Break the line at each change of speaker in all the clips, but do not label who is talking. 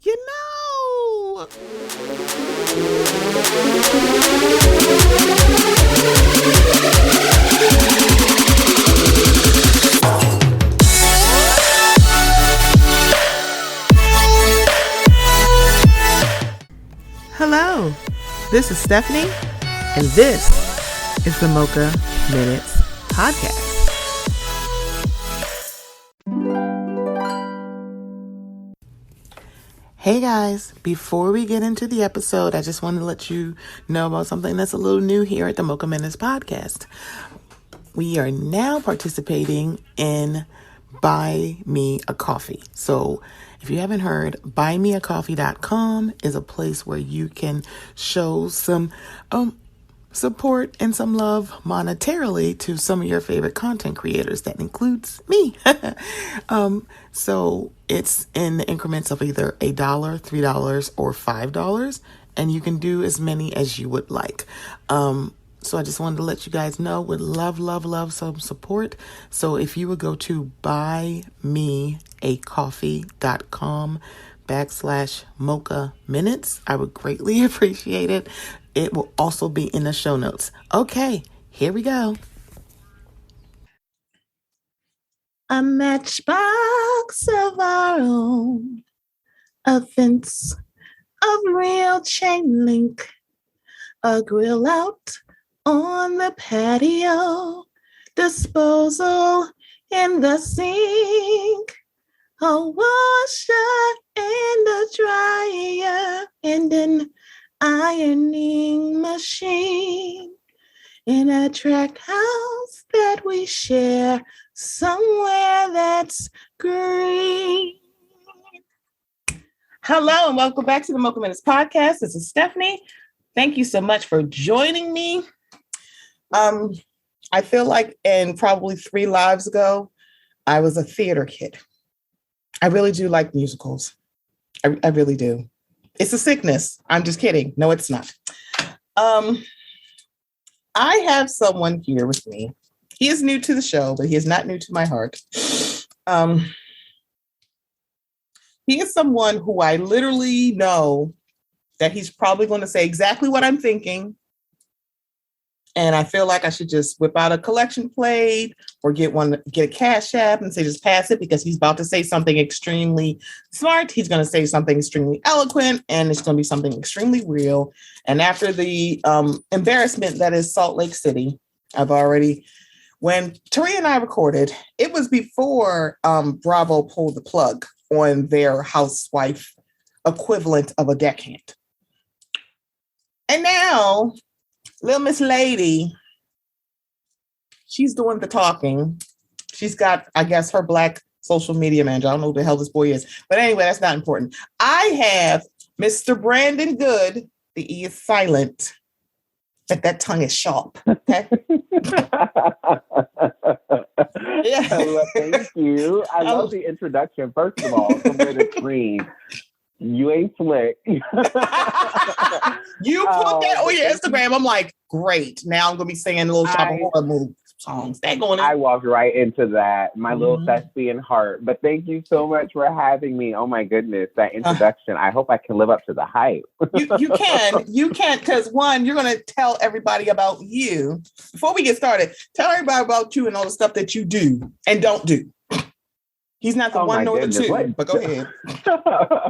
You know. Hello, this is Stephanie, and this is the Mocha Minutes Podcast. Hey guys, before we get into the episode, I just wanted to let you know about something that's a little new here at the Mocha Minutes Podcast. We are now participating in Buy Me a Coffee. So if you haven't heard, buymeacoffee.com is a place where you can show some support and some love monetarily to some of your favorite content creators. That includes me. So it's in the increments of either $1, $3, or $5, and you can do as many as you would like. So I just wanted to let you guys know, would love some support. So if you would go to buymeacoffee.com/Mocha Minutes, I would greatly appreciate it. It will also be in the show notes. Okay, here we go. A matchbox of our own, a fence of real chain link, a grill out on the patio, disposal in the sink, a washer and a dryer, and an ironing machine, in a tract house that we share somewhere that's green. Hello and welcome back to the Mocha Minutes Podcast. This is Stephanie. Thank you so much for joining me. I feel like in probably 3 lives ago, I was a theater kid. I really do like musicals. I really do. It's a sickness. I'm just kidding. No, it's not. I have someone here with me. He is new to the show, but he is not new to my heart. He is someone who I literally know that he's probably going to say exactly what I'm thinking. And I feel like I should just whip out a collection plate or get a Cash App and say, just pass it, because he's about to say something extremely smart. He's going to say something extremely eloquent, and it's going to be something extremely real. And after the embarrassment that is Salt Lake City, when Taria and I recorded, it was before Bravo pulled the plug on their housewife equivalent of a deckhand. And now, little Miss Lady, she's doing the talking. She's got, I guess, her Black social media manager. I don't know who the hell this boy is. But anyway, that's not important. I have Mr. Brandon Goode. The E is silent, but that tongue is sharp. Okay?
Yeah. Well, thank you. I love the introduction. First of all, compared to Green, you ain't slick.
You put that on your Instagram. I'm like, great. Now I'm gonna be singing little Shop Horror move songs. That going in.
I walked right into that, my little thespian heart. But thank you so much for having me. Oh my goodness, that introduction. I hope I can live up to the hype.
You can, because one, you're gonna tell everybody about you. Before we get started, tell everybody about you and all the stuff that you do and don't do. He's not the one nor the two, but go ahead.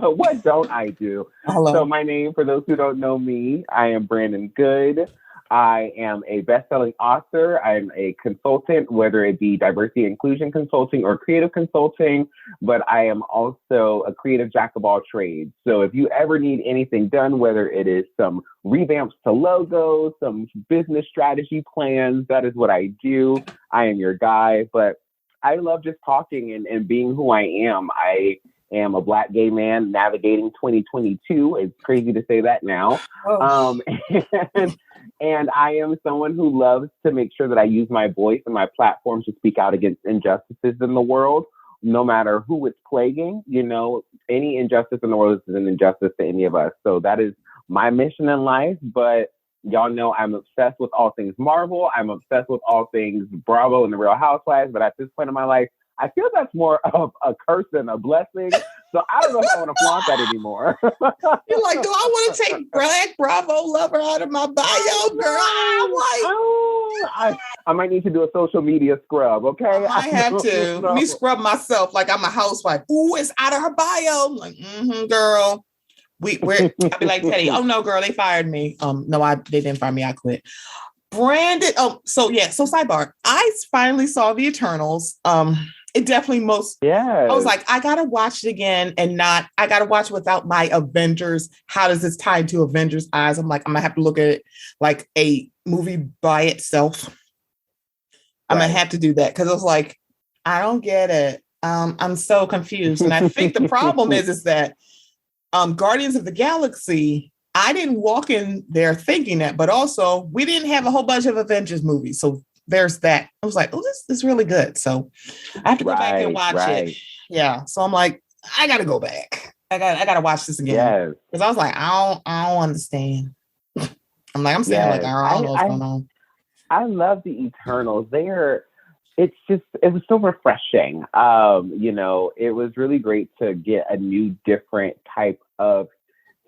What don't I do?
Hello.
So my name, for those who don't know me, I am Brandon Goode. I am a best-selling author. I'm a consultant, whether it be diversity inclusion consulting or creative consulting, but I am also a creative jack of all trades. So if you ever need anything done, whether it is some revamps to logos, some business strategy plans, that is what I do. I am your guy, but I love just talking and being who I am. I am a Black gay man navigating 2022. It's crazy to say that now. And I am someone who loves to make sure that I use my voice and my platform to speak out against injustices in the world, no matter who it's plaguing. You know, any injustice in the world is an injustice to any of us. So that is my mission in life. But y'all know I'm obsessed with all things Marvel. I'm obsessed with all things Bravo and the Real Housewives. But at this point in my life, I feel that's more of a curse than a blessing. So I don't know if I want to flaunt that anymore.
You're like, do I want to take Black Bravo lover out of my bio, girl?
I might need to do a social media scrub, okay?
I have to. Let me scrub myself like I'm a housewife. Ooh, it's out of her bio. I'm like, girl. I'd be like, Teddy, oh no, girl, they fired me. They didn't fire me. I quit. Brandon. So sidebar. I finally saw the Eternals. It definitely I was like, I gotta watch it again I gotta watch it without my Avengers. How does this tie into Avengers eyes? I'm like, I'm gonna have to look at it like a movie by itself. I'm gonna have to do that because I was like, I don't get it. I'm so confused. And I think the problem is that Guardians of the Galaxy, I didn't walk in there thinking that, but also we didn't have a whole bunch of Avengers movies. So there's that. I was like, oh, this is really good. So I have to go back and watch it. Yeah. So I'm like, I got to go back. I got to watch this again. Because I was like, I don't understand. I'm like, I'm saying like, I don't know what's going on.
I love the Eternals. It was so refreshing. It was really great to get a new, different type of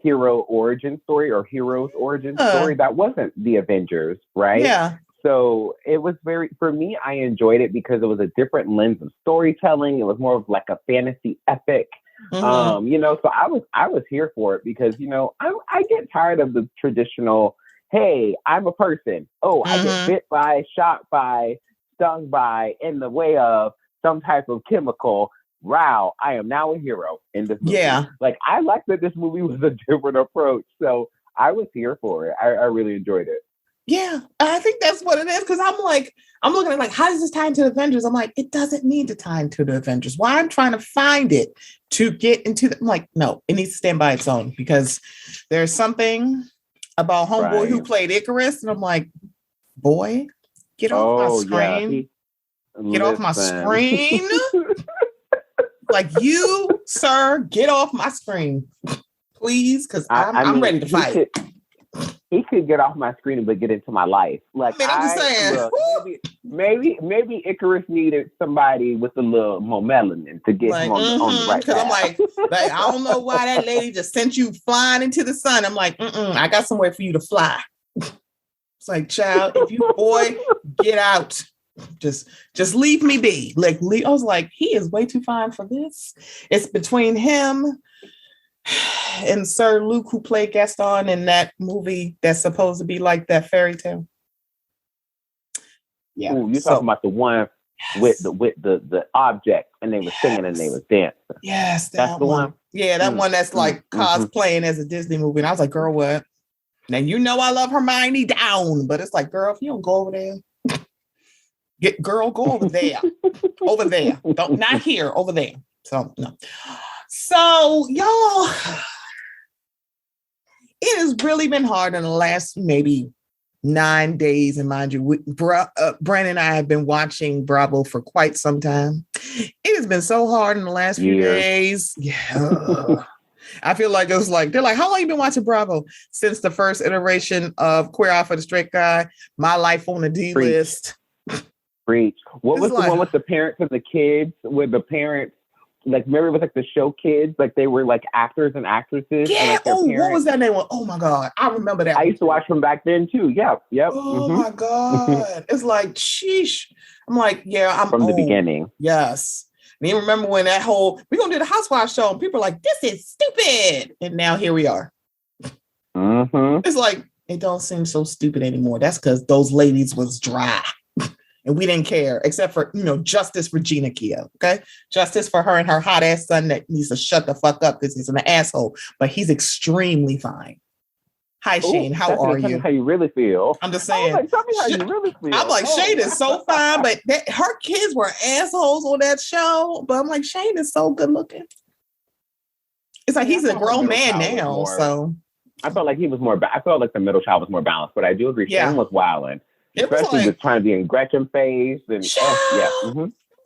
hero origin story or hero's origin story that wasn't the Avengers, right?
Yeah.
So it was for me, I enjoyed it because it was a different lens of storytelling. It was more of like a fantasy epic.
Mm-hmm.
So I was here for it because, I get tired of the traditional, hey, I'm a person. Oh, I get bit by, shot by, stung by, in the way of some type of chemical. Wow, I am now a hero in this movie.
Yeah.
Like, I like that this movie was a different approach. So I was here for it. I really enjoyed it.
Yeah, I think that's what it is. Because I'm looking at like, how does this tie into the Avengers? I'm like, it doesn't need to tie into the Avengers. Why I'm trying to find it to get into I'm like, no, it needs to stand by its own because there's something about homeboy who played Icarus. And I'm like, boy, get off my screen. Get off my screen. Like you, sir, get off my screen. Please, because I'm ready to fight.
He could get off my screen but get into my life. Like, I'm just saying. Maybe Icarus needed somebody with a little more melanin to get him on the right path. I'm
like, I don't know why that lady just sent you flying into the sun. I'm like, I got somewhere for you to fly. It's like, child, if you get out. Just leave me be. Like, I was like, he is way too fine for this. It's between him and Sir Luke, who played Gaston in that movie that's supposed to be like that fairy tale. Yeah,
you're talking about the one with the object, and they were singing and they were dancing.
Yes, that's the one. Yeah, that one that's like cosplaying as a Disney movie. And I was like, girl, what? Now I love Hermione down, but it's like, girl, if you don't go over there. Go over there. Over there. Not here, over there. So, no. So, y'all, it has really been hard in the last maybe 9 days. And mind you, Brandon and I have been watching Bravo for quite some time. It has been so hard in the last few days. Yeah. I feel like it was like, they're like, how long you been watching Bravo? Since the first iteration of Queer Eye for the Straight Guy, My Life on the D List.
Preach. What was the one with the parents and the kids? Where the parents, like, remember it was like the show kids, like they were like actors and actresses.
Yeah.
And, like,
what was that name? Oh my God, I remember that.
I used to watch them back then too. Yep.
Oh my God, it's like, sheesh. I'm like, yeah, I'm
from the beginning.
Yes. And you remember when that whole we're gonna do the Housewives show, and people are like, this is stupid, and now here we are. It's like it don't seem so stupid anymore. That's because those ladies was dry. And we didn't care, except for, justice for Gina Keogh, okay? Justice for her and her hot ass son that needs to shut the fuck up because he's an asshole, but he's extremely fine. Hi, Shane. How are you?
Tell me how you really feel.
I'm just saying.
Tell me how you really feel.
I'm like, Shane is so fine, but her kids were assholes on that show. But I'm like, Shane is so good looking. It's like he's a grown man now, so.
I felt like he was more. I felt like the middle child was more balanced, but I do agree. Shane was wilding. Especially with trying to be in Gretchen phase and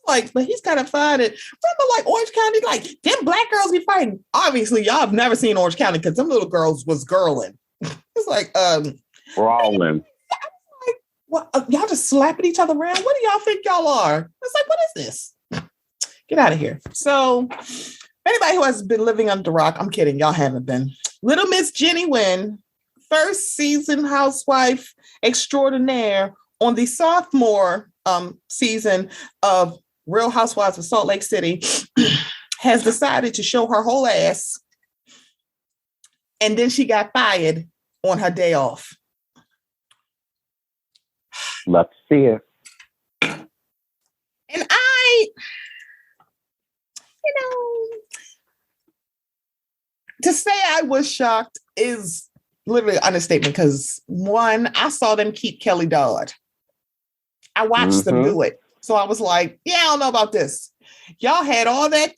like, but he's kind of fine. And remember, like Orange County, like them black girls be fighting. Obviously, y'all have never seen Orange County because them little girls was girling. It's like
brawling.
Like, what? Y'all just slapping each other around. What do y'all think y'all are? It's like, what is this? Get out of here. So Anybody who has been living under the rock, I'm kidding, y'all haven't been. Little Miss Jennie Nguyen, first season housewife extraordinaire on the sophomore season of Real Housewives of Salt Lake City, has decided to show her whole ass. And then she got fired on her day off.
Love to see it.
And to say I was shocked is literally an understatement because, one, I saw them keep Kelly Dodd. I watched them do it. So I was like, yeah, I don't know about this. Y'all had all that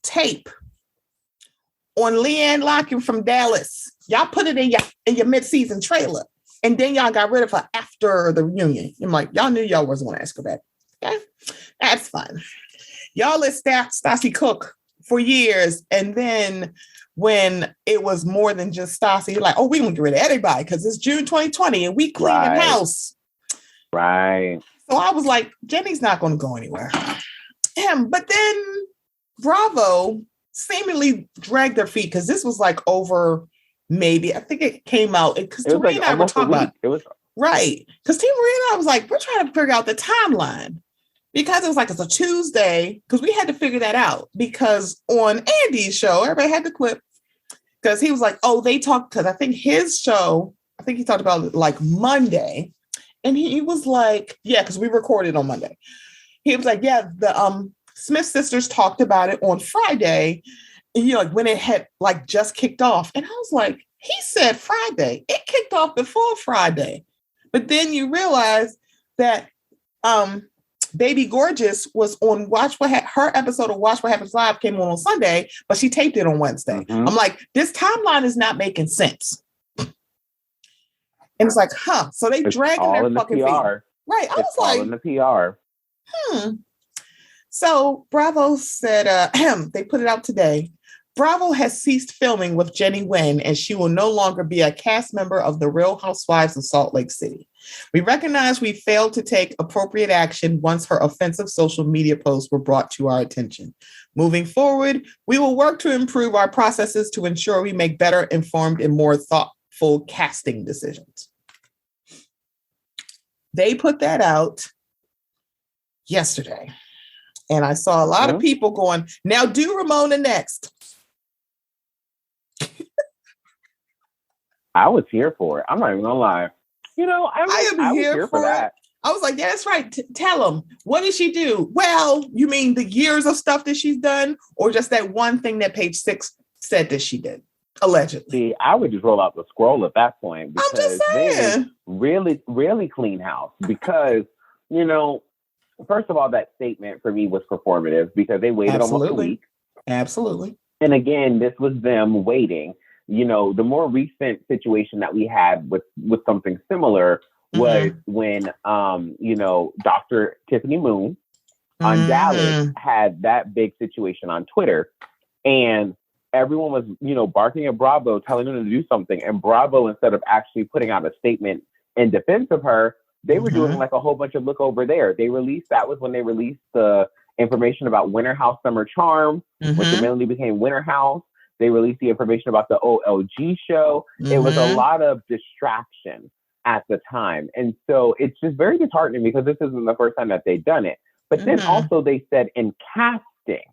tape on Leanne Locken from Dallas. Y'all put it in your mid-season trailer. And then y'all got rid of her after the reunion. I'm like, y'all knew y'all wasn't going to ask her back. Okay, that's fine. Y'all let Stassi cook for years. And then when it was more than just Stassi, you're like, oh, we're going to get rid of everybody because it's June 2020 and we cleaning house.
Right.
So I was like, Jenny's not going to go anywhere. But then Bravo seemingly dragged their feet because this was like over maybe, I think it came out because Tori and I were talking about it. Was right. Because Tori and I was like, we're trying to figure out the timeline because it was like, it's a Tuesday because we had to figure that out because on Andy's show, everybody had the clip because he was like, oh, they talked because I think his show, I think he talked about it like Monday. And he was like, yeah, because we recorded on Monday. He was like, yeah, the Smith sisters talked about it on Friday, and, like when it had like just kicked off. And I was like, he said Friday. It kicked off before Friday. But then you realize that Baby Gorgeous was on her episode of Watch What Happens Live came on Sunday, but she taped it on Wednesday. I'm like, this timeline is not making sense. And it's like, so they dragging their fucking feet. Right. I was like,
in the PR.
So Bravo said, they put it out today. Bravo has ceased filming with Jennie Nguyen, and she will no longer be a cast member of The Real Housewives of Salt Lake City. We recognize we failed to take appropriate action once her offensive social media posts were brought to our attention. Moving forward, we will work to improve our processes to ensure we make better informed and more thoughtful casting decisions. They put that out yesterday. And I saw a lot of people going, now do Ramona next.
I was here for it. I'm not even gonna lie. I was here for that.
I was like, yeah, that's right. Tell them. What did she do? Well, you mean the years of stuff that she's done, or just that one thing that page 6 said that she did, allegedly?
See, I would just roll out the scroll at that point because
I'm just saying.
Really, really clean house. Because, first of all, that statement for me was performative because they waited almost a week.
Absolutely.
And again, this was them waiting. The more recent situation that we had with something similar was when, Dr. Tiffany Moon on Dallas had that big situation on Twitter. And everyone was, barking at Bravo, telling them to do something. And Bravo, instead of actually putting out a statement in defense of her, they were doing like a whole bunch of look over there. That was when they released the information about Winter House Summer Charm, which immediately became Winter House. They released the information about the OLG show. It was a lot of distraction at the time. And so it's just very disheartening because this isn't the first time that they've done it. But then also they said in casting,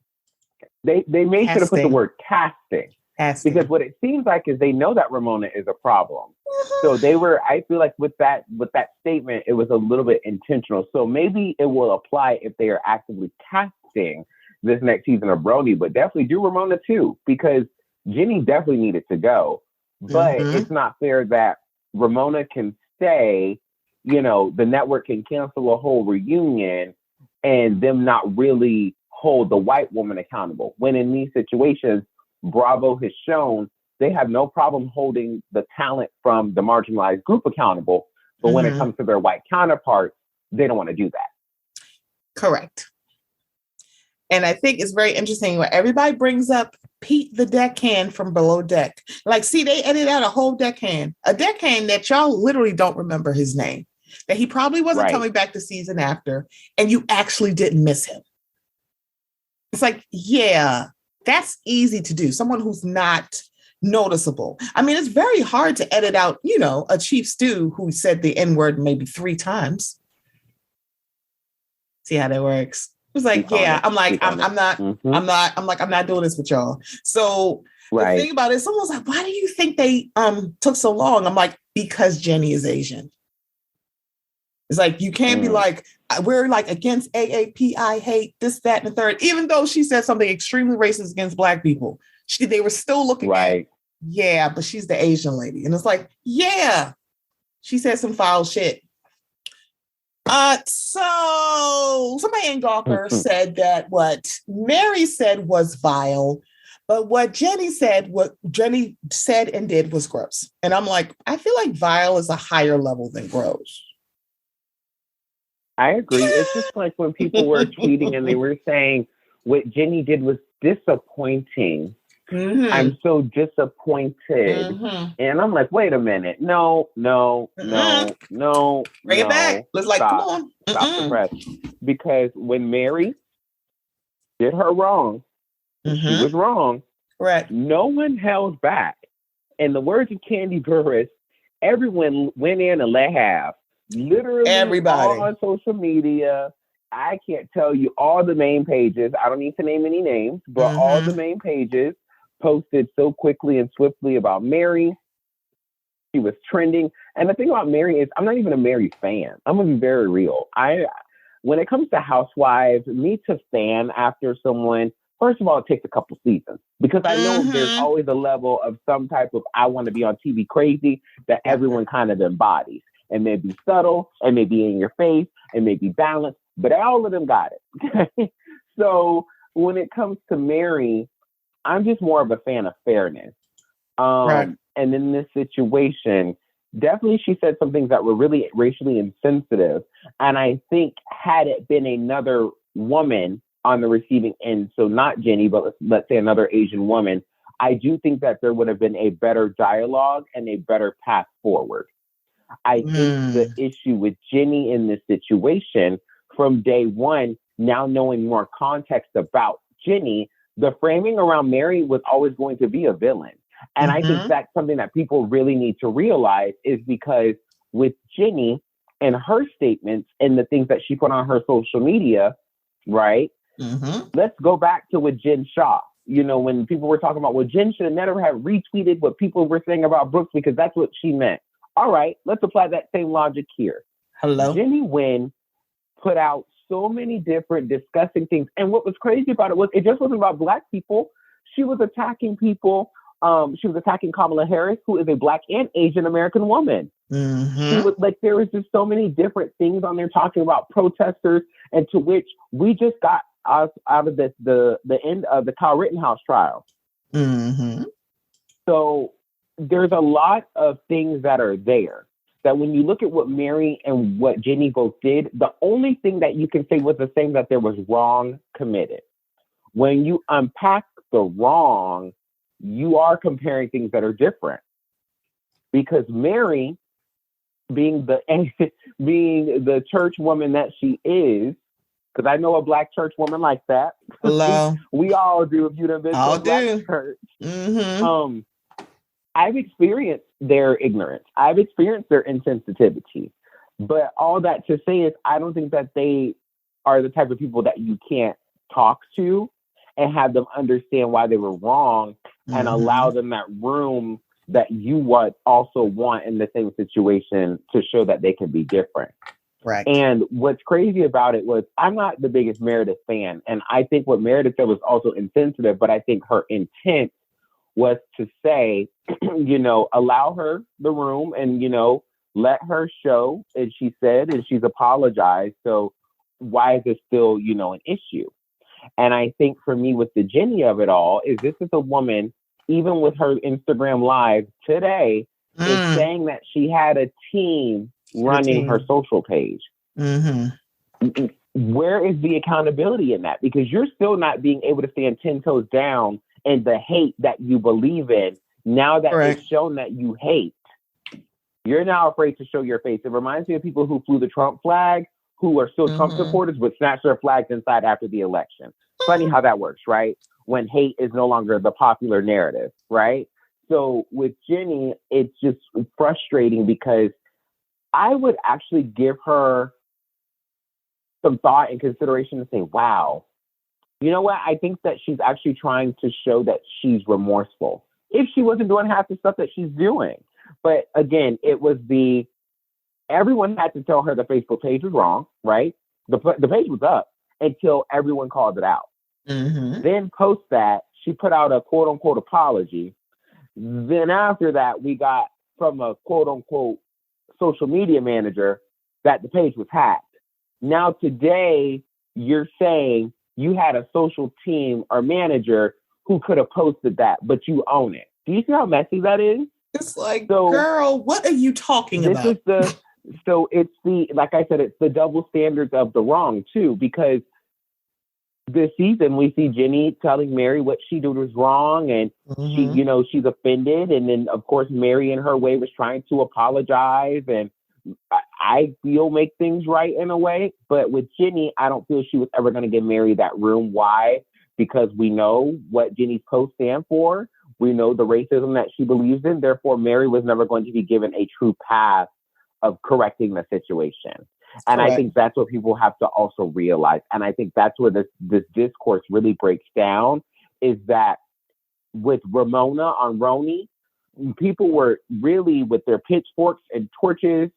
they made sure to put the word casting. Because what it seems like is they know that Ramona is a problem. So I feel like with that statement, it was a little bit intentional. So maybe it will apply if they are actively casting this next season of Brody, but definitely do Ramona too, because Jenny definitely needed to go. But it's not fair that Ramona can stay, the network can cancel a whole reunion and them not really hold the white woman accountable. When in these situations, Bravo has shown they have no problem holding the talent from the marginalized group accountable. But when it comes to their white counterparts, they don't want to do that.
Correct. And I think it's very interesting when everybody brings up Pete the deckhand from Below Deck. Like, see, they edited out a whole deckhand that y'all literally don't remember his name, that he probably wasn't coming back the season after, and you actually didn't miss him. It's like, yeah, That's easy to do. Someone who's not noticeable. I mean, it's very hard to edit out, a chief stew who said the N-word maybe 3 times. See how that works. It was like, yeah, I'm like, I'm not doing this with y'all. So the thing about it, someone's like, why do you think they took so long? I'm like, because Jennie is Asian. It's like, you can't be like, we're like against AAP, I hate this, that, and the third. Even though she said something extremely racist against Black people, they were still looking at, yeah, but she's the Asian lady. And it's like, yeah, she said some foul shit. So somebody in Gawker said that what Mary said was vile, but what Jennie said and did was gross. And I'm like, I feel like vile is a higher level than gross.
I agree. It's just like when people were tweeting and they were saying what Jennie did was disappointing. Mm-hmm. I'm so disappointed. Mm-hmm. And I'm like, wait a minute. No. Bring
it back. Let's
stop,
come on.
Stop the press. Because when Mary did her wrong, she was wrong.
Right.
No one held back. In the words of Candy Burris, everyone went in and let have. Literally
everybody
on social media. I can't tell you all the main pages. I don't need to name any names, but all the main pages posted so quickly and swiftly about Mary. She was trending. And the thing about Mary is I'm not even a Mary fan. I'm going to be very real. When it comes to housewives, me to fan after someone, first of all, it takes a couple seasons because I know there's always a level of some type of I want to be on TV crazy that everyone kind of embodies. It may be subtle, it may be in your face, it may be balanced, but all of them got it. So when it comes to Mary, I'm just more of a fan of fairness. And in this situation, definitely she said some things that were really racially insensitive. And I think had it been another woman on the receiving end, so not Jennie, but let's say another Asian woman, I do think that there would have been a better dialogue and a better path forward. I think the issue with Jennie in this situation from day one, now knowing more context about Jennie, the framing around Mary was always going to be a villain. And I think that's something that people really need to realize is because with Jennie and her statements and the things that she put on her social media, right? Let's go back to with Jen Shah. When people were talking about, well, Jen should have never have retweeted what people were saying about Brooks because that's what she meant. All right, let's apply that same logic here.
Hello.
Jennie Nguyen put out so many different disgusting things. And what was crazy about it was it just wasn't about Black people. She was attacking people. She was attacking Kamala Harris, who is a Black and Asian American woman. She was like, there was just so many different things on there talking about protesters, and to which we just got us out of the end of the Kyle Rittenhouse trial. So there's a lot of things that are there that when you look at what Mary and what Jennie both did, the only thing that you can say was the same, that there was wrong committed. When you unpack the wrong, you are comparing things that are different. Because Mary, being the church woman that she is, because I know a Black church woman like that.
Hello.
we all do if you've been to a Black church. I've experienced their ignorance. I've experienced their insensitivity. But all that to say is I don't think that they are the type of people that you can't talk to and have them understand why they were wrong and allow them that room that you also want in the same situation to show that they can be different.
Right.
And what's crazy about it was I'm not the biggest Meredith fan. And I think what Meredith said was also insensitive, but I think her intent was to say, allow her the room and, let her show. And she said, and she's apologized. So why is this still, an issue? And I think for me with the Jennie of it all is this is a woman, even with her Instagram live today, is saying that she had a team running her social page. Where is the accountability in that? Because you're still not being able to stand 10 toes down and the hate that you believe in, now that it's shown that you hate, you're now afraid to show your face. It reminds me of people who flew the Trump flag, who are still Trump supporters, but snatched their flags inside after the election. Funny how that works, right? when hate is no longer the popular narrative, right? So with Jennie, it's just frustrating because I would actually give her some thought and consideration to say, wow, you know what? I think that she's actually trying to show that she's remorseful if she wasn't doing half the stuff that she's doing. But again, it was everyone had to tell her the Facebook page was wrong, right? The page was up until everyone called it out.
Mm-hmm.
Then post that, she put out a quote unquote apology. Then after that, we got from a quote unquote social media manager that the page was hacked. Now today, you're saying you had a social team or manager who could have posted that, but you own it. Do you see how messy that is?
It's like, girl, what are you talking about?
So it's like I said, it's the double standards of the wrong too, because this season we see Jennie telling Mary what she did was wrong, and she's offended, and then of course Mary in her way was trying to apologize, and I feel make things right in a way. But with Jennie, I don't feel she was ever going to give Mary that room. Why? Because we know what Jennie's posts stand for. We know the racism that she believes in. Therefore, Mary was never going to be given a true path of correcting the situation. And
Correct.
I think that's what people have to also realize. And I think that's where this discourse really breaks down, is that with Ramona on Roni, people were really with their pitchforks and torches.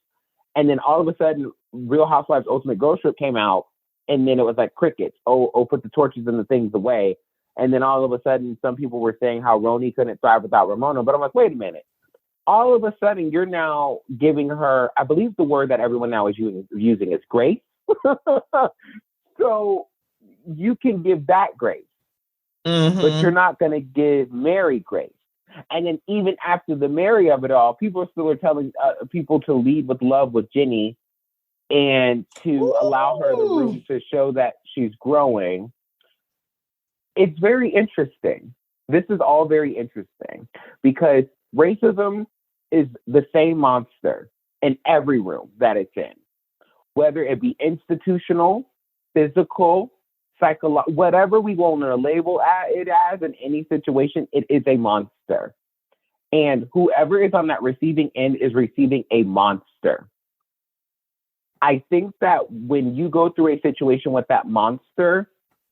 And then all of a sudden, Real Housewives Ultimate Girls Trip came out. And then it was like crickets. Oh, put the torches and the things away. And then all of a sudden, some people were saying how Roni couldn't thrive without Ramona. But I'm like, wait a minute. All of a sudden, you're now giving her, I believe the word that everyone now is using is grace. So you can give that grace, but you're not going to give Mary grace. And then even after the Mary of it all, people still are telling people to lead with love with Jennie and to allow her the room to show that she's growing. It's very interesting. This is all very interesting because racism is the same monster in every room that it's in, whether it be institutional, physical, psychological, whatever we want to label it as in any situation, it is a monster. And whoever is on that receiving end is receiving a monster. I think that when you go through a situation with that monster,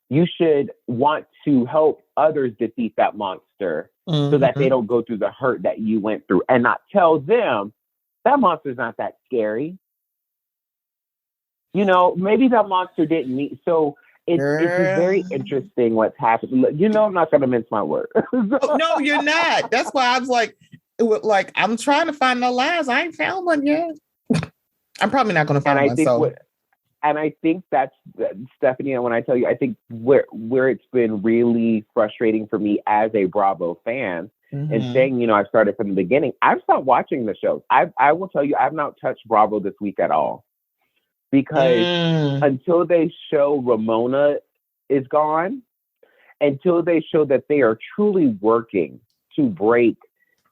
you should want to help others defeat that monster so that they don't go through the hurt that you went through, and not tell them that monster's not that scary. You know, maybe that monster didn't meet. So it's very interesting what's happening. You know, I'm not going to mince my word.
No, you're not. That's why I was like, I'm trying to find the last. I ain't found one yet. I'm probably not going to find one.
And I think that's, Stephanie, and when I tell you, I think where it's been really frustrating for me as a Bravo fan, and saying, you know, I've started from the beginning, I've stopped watching the shows. I will tell you, I've not touched Bravo this week at all. Because until they show Ramona is gone, until they show that they are truly working to break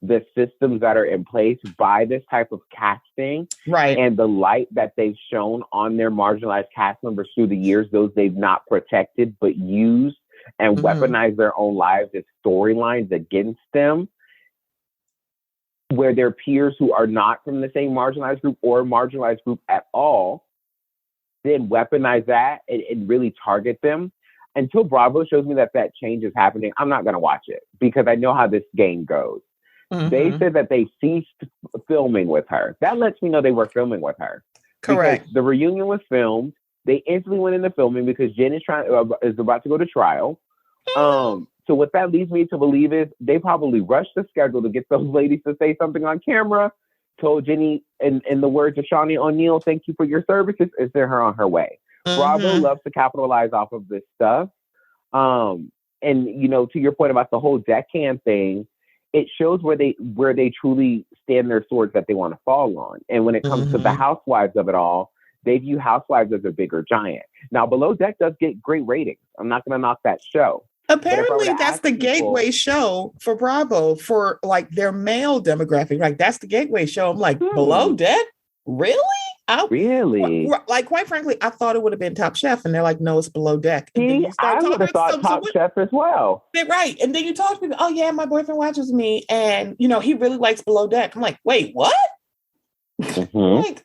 the systems that are in place by this type of casting,
right,
and the light that they've shown on their marginalized cast members through the years, those they've not protected but used and weaponized their own lives as storylines against them, where their peers who are not from the same marginalized group or marginalized group at all then weaponize that and really target them. Until Bravo shows me that change is happening, I'm not going to watch it because I know how this game goes. They said that they ceased filming with her. That lets me know they were filming with her.
Correct.
Because the reunion was filmed. They instantly went into filming because Jen is about to go to trial. So what that leads me to believe is they probably rushed the schedule to get those ladies to say something on camera, told Jennie, in the words of Shawnee O'Neal, thank you for your services, and sent her on her way. Bravo loves to capitalize off of this stuff. And, you know, to your point about the whole deckhand thing, it shows where they truly stand their swords that they want to fall on. And when it comes to the housewives of it all, they view Housewives as a bigger giant. Now, Below Deck does get great ratings. I'm not going to knock that show.
Apparently, that's the gateway show for Bravo for like their male demographic. Like, that's the gateway show. I'm like, Below Deck? Really?
Really?
Like, quite frankly, I thought it would have been Top Chef, and they're like, no, it's Below Deck. And then
See,
you start
I would have thought Top Chef as well.
Right. And then you talk to people, oh yeah, my boyfriend watches me, and he really likes Below Deck. I'm like, wait, what? Like,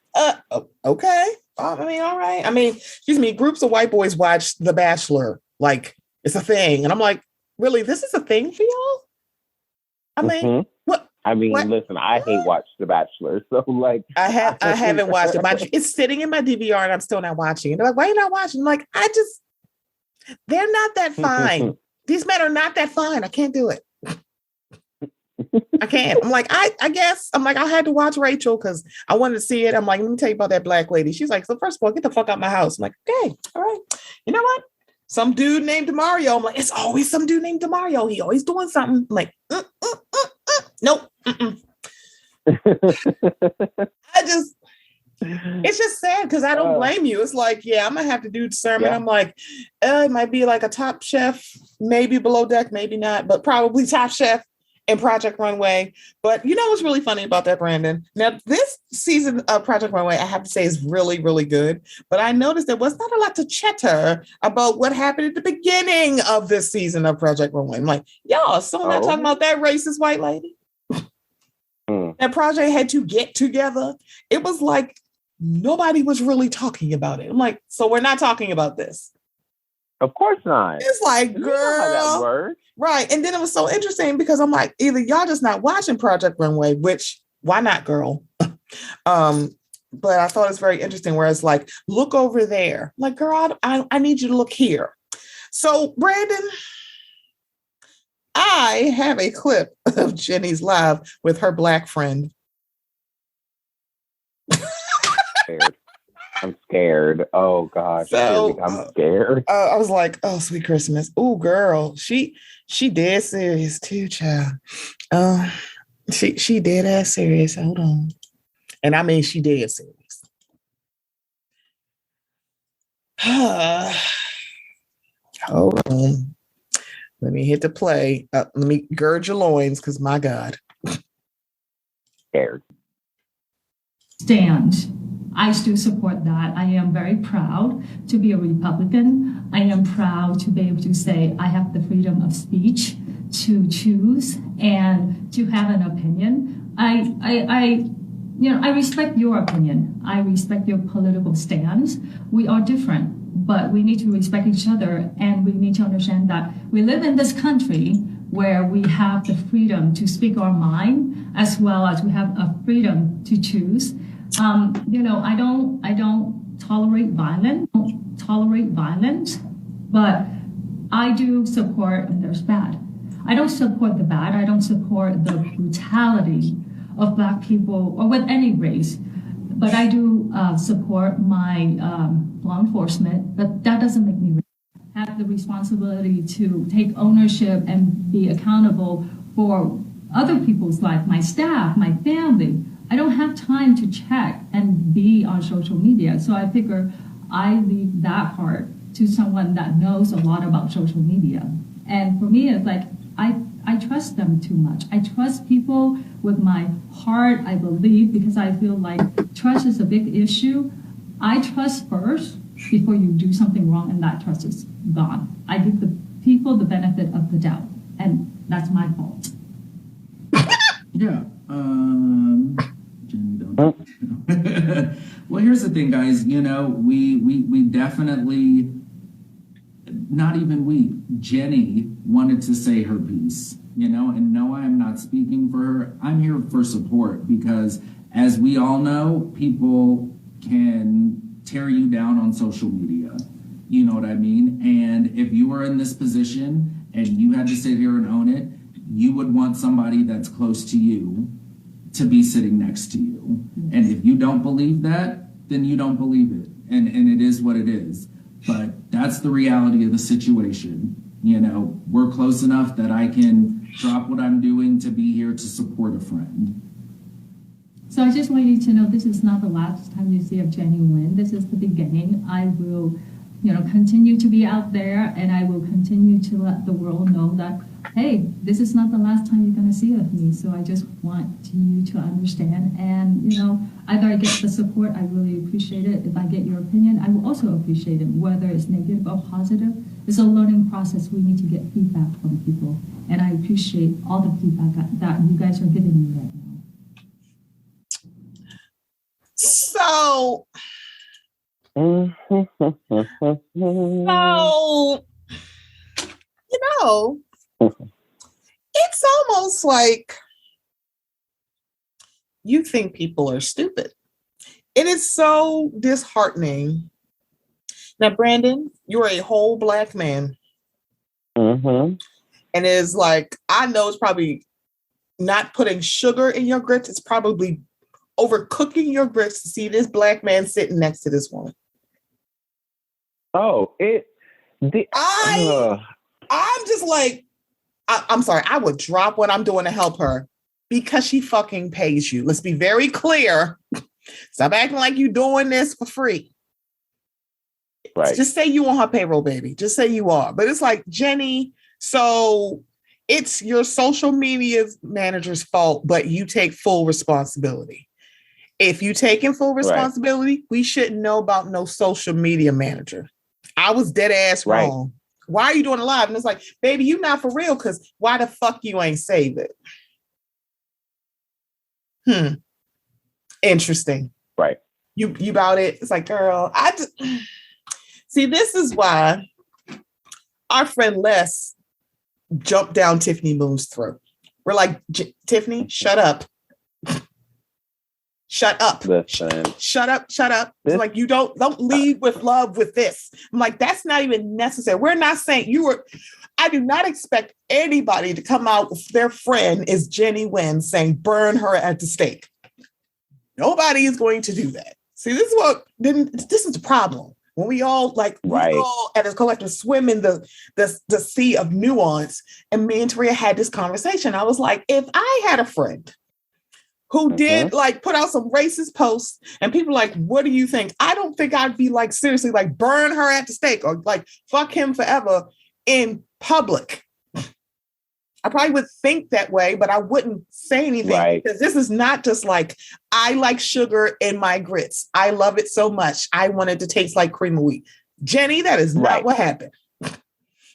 okay. I mean, all right. I mean, excuse me, groups of white boys watch The Bachelor. Like, it's a thing. And I'm like, really, this is a thing for y'all? I mean, what?
I mean, listen, I hate watch The Bachelor, so like
I haven't watched it. It's sitting in my DVR and I'm still not watching it. They're like, why are you not watching? I'm like, they're not that fine. These men are not that fine. I can't do it. I can't. I'm like, I guess. I'm like, I had to watch Rachel because I wanted to see it. I'm like, let me tell you about that black lady. She's like, so first of all, get the fuck out of my house. I'm like, okay, all right. You know what? Some dude named Mario. I'm like, it's always some dude named Mario. He always doing something. I'm like, nope. It's just sad because I don't blame you. It's like, yeah, I'm gonna have to do discernment. Yeah. I'm like, it might be like a Top Chef, maybe Below Deck, maybe not, but probably Top Chef and Project Runway. But you know what's really funny about that, Brandon? Now, this season of Project Runway, I have to say, is really, really good. But I noticed there was not a lot to chatter about what happened at the beginning of this season of Project Runway. I'm like, y'all, someone not talking about that racist white lady? That project had to get together. It was like nobody was really talking about it. I'm like, so we're not talking about this.
Of course not.
It's like, girl.
You know how that works.
Right. And then it was so interesting because I'm like, either y'all just not watching Project Runway, which why not, girl? But I thought it's very interesting where it's like, look over there. I'm like, girl, I need you to look here. So, Brandon, I have a clip of Jennie's live with her black friend.
I'm scared. Oh gosh,
so,
I'm scared.
I was like, "Oh, sweet Christmas." Oh, girl, she dead serious too, child. She dead ass serious. Hold on, and I mean she dead serious. Hold on. Let me hit the play. Let me gird your loins, because my God,
scared.
Stand. I still support that. I am very proud to be a Republican. I am proud to be able to say I have the freedom of speech to choose and to have an opinion. I respect your opinion. I respect your political stance. We are different, but we need to respect each other, and we need to understand that we live in this country where we have the freedom to speak our mind, as well as we have a freedom to choose. I don't tolerate violence, but I do support, and there's bad. I don't support the bad. I don't support the brutality of Black people or with any race, but I do support my law enforcement, but that doesn't make me have the responsibility to take ownership and be accountable for other people's life, my staff, my family. I don't have time to check and be on social media. So I figure I leave that part to someone that knows a lot about social media. And for me, it's like, I trust them too much. I trust people with my heart, I believe, because I feel like trust is a big issue. I trust first before you do something wrong, and that trust is gone. I give the people the benefit of the doubt, and that's my fault.
Yeah. Well, here's the thing, guys. We definitely, not even we, Jennie wanted to say her piece, and no, I'm not speaking for her. I'm here for support because, as we all know, people can tear you down on social media. You know what I mean? And if you were in this position and you had to sit here and own it, you would want somebody that's close to you to be sitting next to you. And if you don't believe that, then you don't believe it. And it is what it is. But that's the reality of the situation. We're close enough that I can drop what I'm doing to be here to support a friend.
So I just want you to know this is not the last time you see of Jennie Nguyen. This is the beginning. I will, continue to be out there, and I will continue to let the world know that hey, this is not the last time you're going to see of me. So I just want you to understand. And, either I get the support, I really appreciate it. If I get your opinion, I will also appreciate it, whether it's negative or positive. It's a learning process. We need to get feedback from people. And I appreciate all the feedback that you guys are giving me right now.
So, it's almost like you think people are stupid. It is so disheartening. Now, Brandon, you're a whole Black man.
Mm-hmm.
And it's like, I know it's probably not putting sugar in your grits. It's probably overcooking your grits to see this Black man sitting next to this woman.
Oh,
I'm just like, I'm sorry, I would drop what I'm doing to help her because she fucking pays you. Let's be very clear. Stop acting like you're doing this for free.
Right.
Just say you on her payroll, baby. Just say you are. But it's like, Jennie, so it's your social media manager's fault, but you take full responsibility. If you taking full responsibility, we shouldn't know about no social media manager. I was dead ass wrong. Why are you doing it live? And it's like, baby, you not for real, because why the fuck you ain't save it? Interesting.
Right.
You about it? It's like, girl, see, this is why our friend Les jumped down Tiffany Moon's throat. We're like, Tiffany, shut up. Shut up.
Listen.
Shut up. It's like, you don't lead with love with this. I'm like, that's not even necessary. We're not saying I do not expect anybody to come out with their friend is Jennie Nguyen saying burn her at the stake. Nobody is going to do that. See, this is the problem. When we all we all at a collective swim in the sea of nuance. And me and Taria had this conversation. I was like, if I had a friend who did put out some racist posts and people like, what do you think? I don't think I'd be like, seriously, like burn her at the stake or like fuck him forever in public. I probably would think that way, but I wouldn't say anything because this is not just like, I like sugar in my grits. I love it so much. I want it to taste like cream of wheat. Jennie, that is not what happened.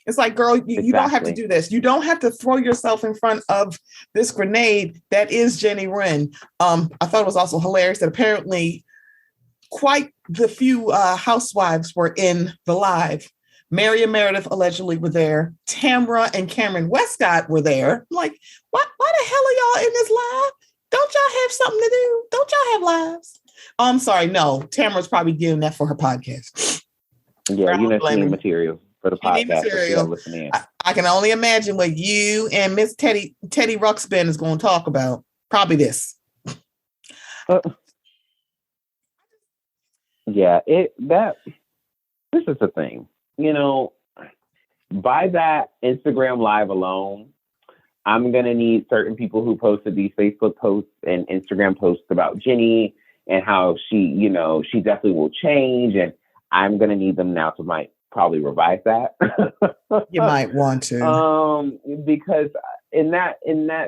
It's like, girl, you don't have to do this. You don't have to throw yourself in front of this grenade that is Jennie Nguyen. I thought it was also hilarious that apparently quite the few housewives were in the live. Mary and Meredith allegedly were there. Tamra and Cameron Westcott were there. I'm like, why the hell are y'all in this live? Don't y'all have something to do? Don't y'all have lives? Oh, I'm sorry. No, Tamra's probably doing that for her podcast.
Yeah, she need material for the podcast.
I can only imagine what you and Miss Teddy Ruxpin is going to talk about. Probably this.
This is the thing. By that Instagram live alone, I'm going to need certain people who posted these Facebook posts and Instagram posts about Jennie and how she definitely will change. And I'm going to need them now to probably revise that.
You might want to.
Because in that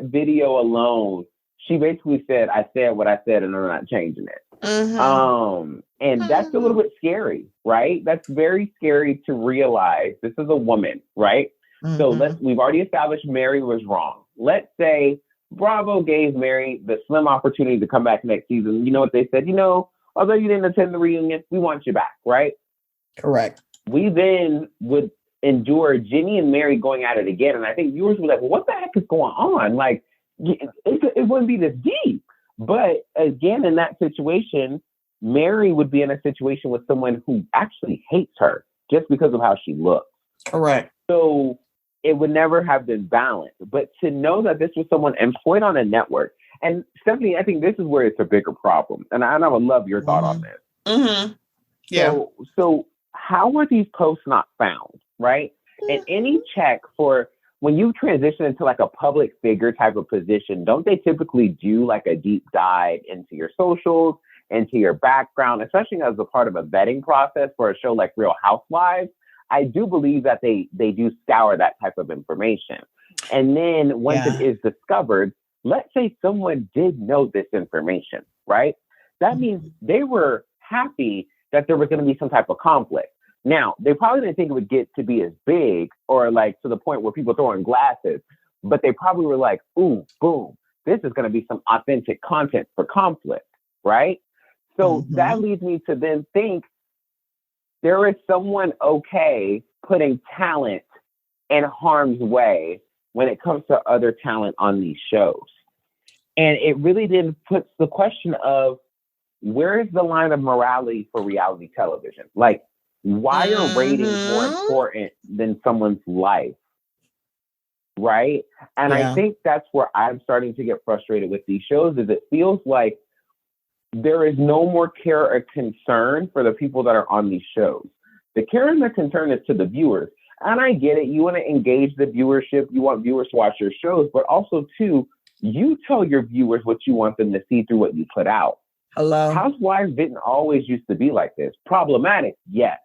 video alone, she basically said, I said what I said and I'm not changing it. Mm-hmm. And that's a little bit scary, right? That's very scary to realize this is a woman, right? Mm-hmm. So we've already established Mary was wrong. Let's say Bravo gave Mary the slim opportunity to come back next season. You know what they said? Although you didn't attend the reunion, we want you back, right?
Correct.
We then would endure Jennie and Mary going at it again. And I think viewers were like, well, what the heck is going on? Like, it wouldn't be this deep. But again, in that situation, Mary would be in a situation with someone who actually hates her just because of how she looks.
Correct.
So it would never have been balanced. But to know that this was someone employed on a network, and Stephanie, I think this is where it's a bigger problem. And I would love your thought on this.
Mm-hmm. Yeah.
So how were these posts not found, right? And any check for when you transition into like a public figure type of position, don't they typically do like a deep dive into your socials, into your background, especially as a part of a vetting process for a show like Real Housewives? I do believe that they do scour that type of information. And then once it is discovered, let's say someone did know this information, right? That means they were happy that there was going to be some type of conflict. Now, they probably didn't think it would get to be as big or like to the point where people throwing glasses, but they probably were like, ooh, boom, this is going to be some authentic content for conflict, right? So that leads me to then think there is someone okay putting talent in harm's way when it comes to other talent on these shows. And it really then puts the question of, where is the line of morality for reality television? Like, why are ratings more important than someone's life? Right? And I think that's where I'm starting to get frustrated with these shows, is it feels like there is no more care or concern for the people that are on these shows. The care and the concern is to the viewers. And I get it. You want to engage the viewership. You want viewers to watch your shows, but also too, you tell your viewers what you want them to see through what you put out.
Hello.
Housewives didn't always used to be like this. Problematic, yes.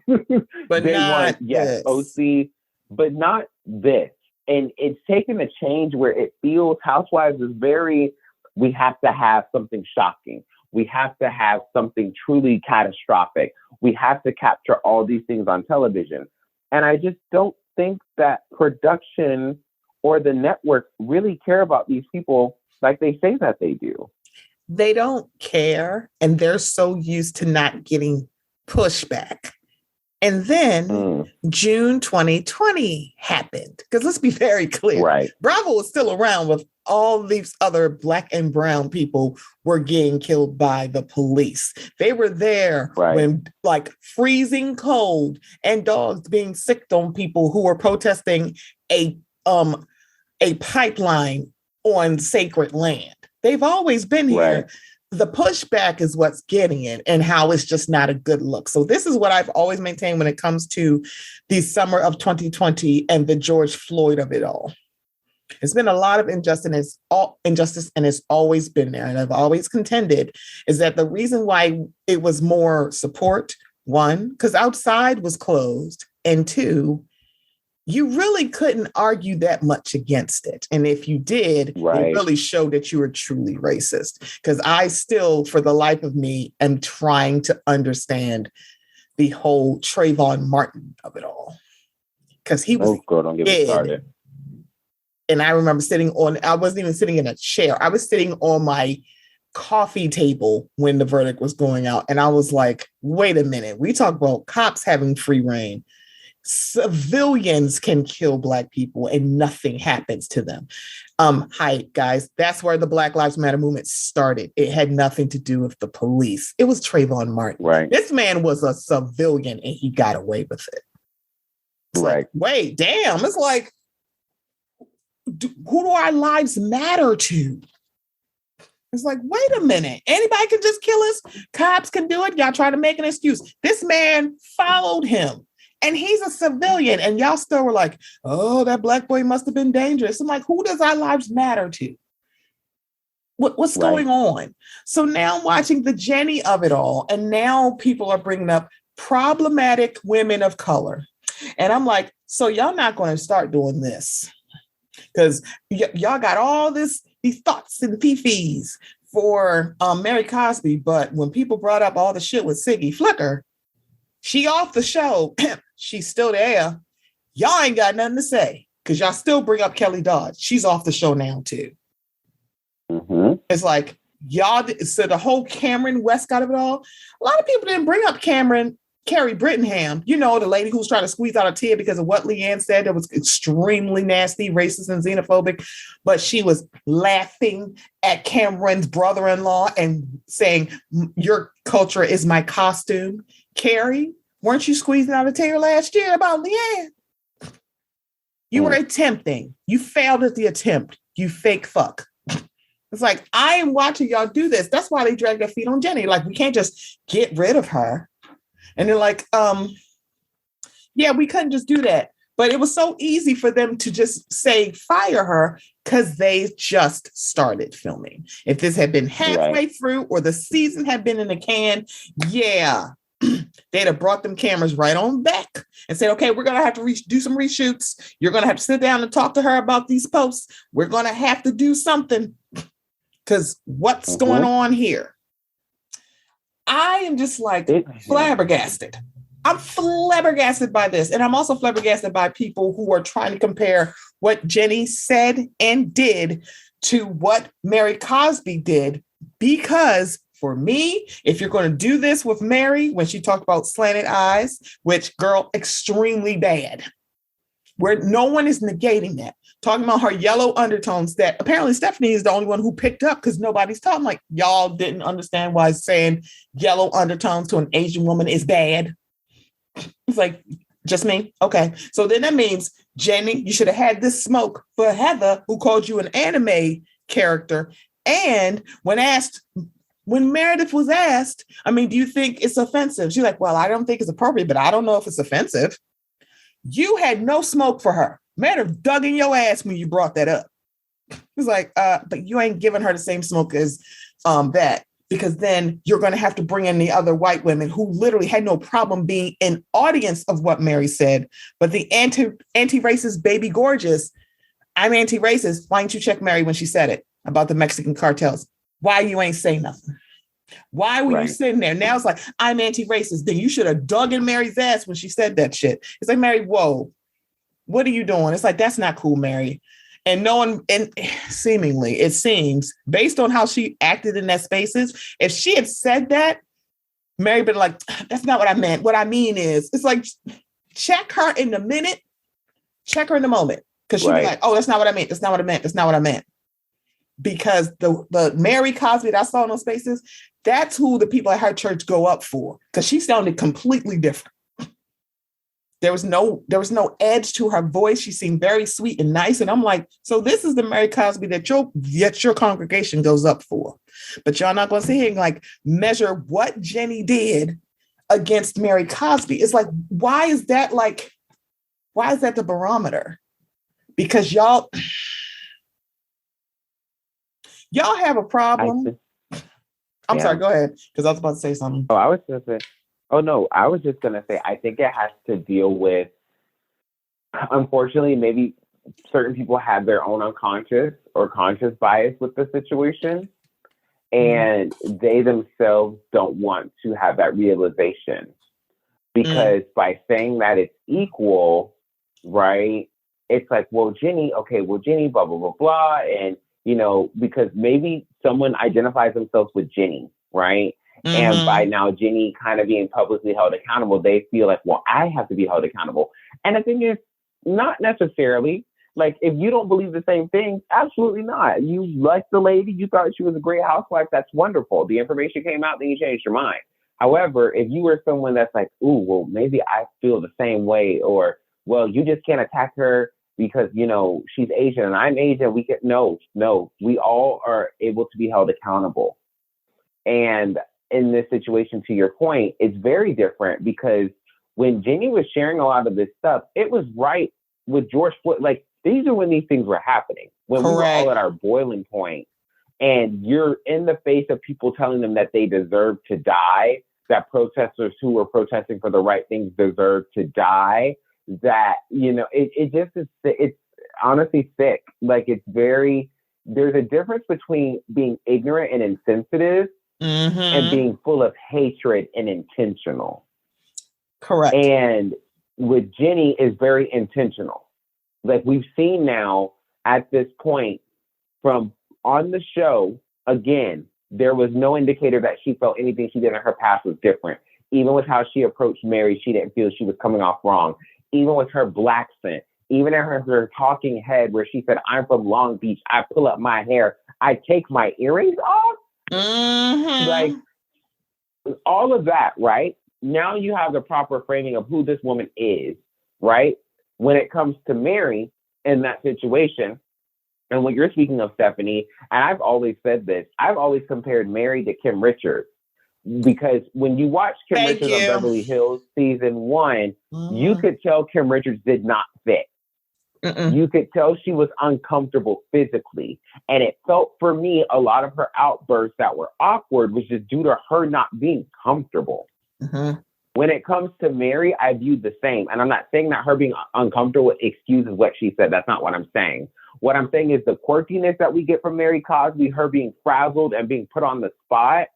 But
they
not
want, yes, OC, but not this. And it's taken a change where it feels Housewives is very, we have to have something shocking. We have to have something truly catastrophic. We have to capture all these things on television. And I just don't think that production or the network really care about these people like they say that they do.
They don't care, and they're so used to not getting pushback. And then June 2020 happened. Because let's be very clear.
Right.
Bravo was still around with all these other Black and brown people were getting killed by the police. They were there when, like, freezing cold and dogs being sicked on people who were protesting a pipeline on sacred land. They've always been here.
Right.
The pushback is what's getting it, and how it's just not a good look. So this is what I've always maintained when it comes to the summer of 2020 and the George Floyd of it all. It's been a lot of injustice, and it's always been there. And I've always contended is that the reason why it was more support, one, because outside was closed, and two, you really couldn't argue that much against it. And if you did, it really showed that you were truly racist. Because I still, for the life of me, am trying to understand the whole Trayvon Martin of it all. Because he was
don't get me started.
And I remember I wasn't even sitting in a chair. I was sitting on my coffee table when the verdict was going out. And I was like, wait a minute. We talk about cops having free reign. Civilians can kill Black people and nothing happens to them. Hi, guys. That's where the Black Lives Matter movement started. It had nothing to do with the police. It was Trayvon Martin.
Right.
This man was a civilian and he got away with it. It's like, wait, damn. It's like, who do our lives matter to? It's like, wait a minute. Anybody can just kill us. Cops can do it. Y'all try to make an excuse. This man followed him. And he's a civilian, and y'all still were like, oh, that Black boy must have been dangerous. I'm like, who does our lives matter to? What's going on? So now I'm watching the Jennie of it all, and now people are bringing up problematic women of color. And I'm like, so y'all not going to start doing this. Because y'all got all these thoughts and fifis for Mary Cosby, but when people brought up all the shit with Siggy Flicker, she off the show. She's still there. Y'all ain't got nothing to say because y'all still bring up Kelly Dodd. She's off the show now too. It's like y'all. So the whole Cameron Westcott of it all. A lot of people didn't bring up Carrie Brittenham. You know, the lady who was trying to squeeze out a tear because of what Leanne said that was extremely nasty, racist, and xenophobic. But she was laughing at Cameron's brother-in-law and saying, "Your culture is my costume." Carrie, weren't you squeezing out a tear last year about Leanne? You were attempting. You failed at the attempt. You fake fuck. It's like, I am watching y'all do this. That's why they drag their feet on Jennie. Like, we can't just get rid of her. And they're like, yeah, we couldn't just do that. But it was so easy for them to just say, fire her, because they just started filming. If this had been halfway through or the season had been in the can, yeah. they'd have brought them cameras right on back and said, okay, we're going to have to do some reshoots. You're going to have to sit down and talk to her about these posts. We're going to have to do something because what's going on here? I am just like flabbergasted. I'm flabbergasted by this. And I'm also flabbergasted by people who are trying to compare what Jennie said and did to what Mary Cosby did. Because for me, if you're going to do this with Mary, when she talked about slanted eyes, which girl, extremely bad, where no one is negating that. Talking about her yellow undertones that apparently Stephanie is the only one who picked up because nobody's talking. Like, y'all didn't understand why saying yellow undertones to an Asian woman is bad. It's like, just me? Okay. So then that means, Jennie, you should have had this smoke for Heather, who called you an anime character. And when Meredith was asked, I mean, do you think it's offensive? She's like, well, I don't think it's appropriate, but I don't know if it's offensive. You had no smoke for her. Meredith dug in your ass when you brought that up. It's like, but you ain't giving her the same smoke as that, because then you're going to have to bring in the other white women who literally had no problem being an audience of what Mary said. But the anti-racist baby gorgeous, I'm anti-racist. Why didn't you check Mary when she said it about the Mexican cartels? Why you ain't say nothing? Why were you sitting there? Now it's like, I'm anti-racist. Then you should have dug in Mary's ass when she said that shit. It's like, Mary, whoa, what are you doing? It's like, that's not cool, Mary. And no one, and seemingly, it seems, based on how she acted in that spaces, if she had said that, Mary been like, that's not what I meant. What I mean is, it's like, check her in the minute, check her in the moment. Because she'd be like, oh, that's not what I meant. That's not what I meant. That's not what I meant. Because the Mary Cosby that I saw in those spaces, that's who the people at her church go up for. Because she sounded completely different. There was no edge to her voice. She seemed very sweet and nice. And I'm like, so this is the Mary Cosby that your congregation goes up for. But y'all not going to sit here and like measure what Jennie did against Mary Cosby. It's like, why is that the barometer? Because y'all have a problem. I'm sorry, go ahead. Because I was about to say something.
I was just going to say, I think it has to deal with, unfortunately, maybe certain people have their own unconscious or conscious bias with the situation. And they themselves don't want to have that realization. Because by saying that it's equal, right, it's like, Jennie, blah, blah, blah, blah. And, because maybe someone identifies themselves with Jennie, right? And by now Jennie kind of being publicly held accountable, they feel like, I have to be held accountable. And the thing is, not necessarily. Like, if you don't believe the same thing, absolutely not. You liked the lady, you thought she was a great housewife, that's wonderful. The information came out, then you changed your mind. However, if you were someone that's like, maybe I feel the same way, or, you just can't attack her because, she's Asian and I'm Asian, we all are able to be held accountable. And in this situation, to your point, it's very different because when Jennie was sharing a lot of this stuff, it was right with George Floyd. Like, these are when these things were happening, when we were all at our boiling point, and you're in the face of people telling them that they deserve to die, that protesters who were protesting for the right things deserve to die, that, it just is, it's honestly sick. Like, there's a difference between being ignorant and insensitive and being full of hatred and intentional.
Correct.
And with Jennie is very intentional. Like, we've seen now at this point from on the show, again, there was no indicator that she felt anything she did in her past was different. Even with how she approached Mary, she didn't feel she was coming off wrong. Even with her black scent, even in her talking head where she said, I'm from Long Beach, I pull up my hair, I take my earrings off. Like, all of that, right? Now you have the proper framing of who this woman is, right? When it comes to Mary in that situation, and when you're speaking of Stephanie, and I've always said this, I've always compared Mary to Kim Richards. Because when you watch Kim Richards on Beverly Hills season 1, you could tell Kim Richards did not fit. You could tell she was uncomfortable physically. And it felt for me, a lot of her outbursts that were awkward was just due to her not being comfortable. When it comes to Mary, I view the same. And I'm not saying that her being uncomfortable excuses what she said. That's not what I'm saying. What I'm saying is the quirkiness that we get from Mary Cosby, her being frazzled and being put on the spot,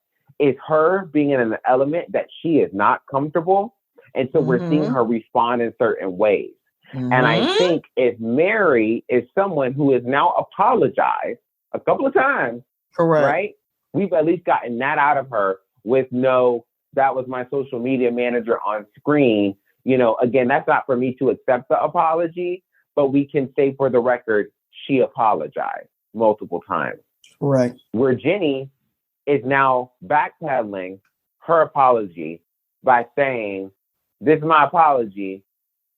is her being in an element that she is not comfortable. And so we're seeing her respond in certain ways. And I think if Mary is someone who has now apologized a couple of times,
correct,
right? We've at least gotten that out of her with no, that was my social media manager on screen. You know, again, that's not for me to accept the apology, but we can say for the record, she apologized multiple times.
Right.
Where Jennie is now backpedaling her apology by saying, this is my apology.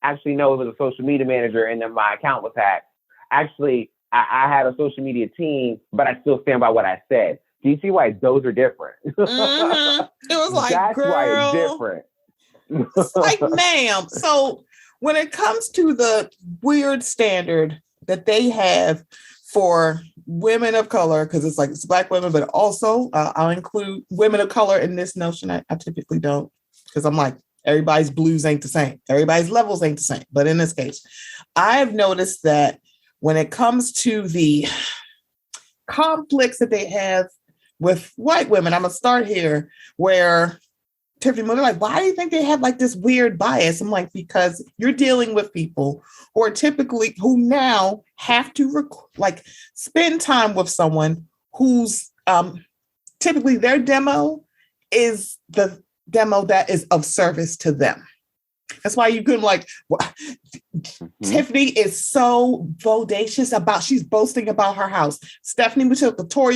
Actually, no, it was a social media manager and then my account was hacked. Actually, I had a social media team, but I still stand by what I said. Do you see why those are different?
It was like,
that's
girl,
why it's different.
It's like, ma'am. So when it comes to the weird standard that they have for women of color, because it's like it's Black women, but also I'll include women of color in this notion. I typically don't, because I'm like, everybody's blues ain't the same. Everybody's levels ain't the same. But in this case, I've noticed that when it comes to the conflicts that they have with white women, I'm going to start here where Tiffany, they're like, why do you think they have like this weird bias? I'm like, because you're dealing with people who are typically, who now have to spend time with someone who's typically their demo is the demo that is of service to them. That's why you couldn't Tiffany is so bodacious about, she's boasting about her house. Stephanie, we took the tour of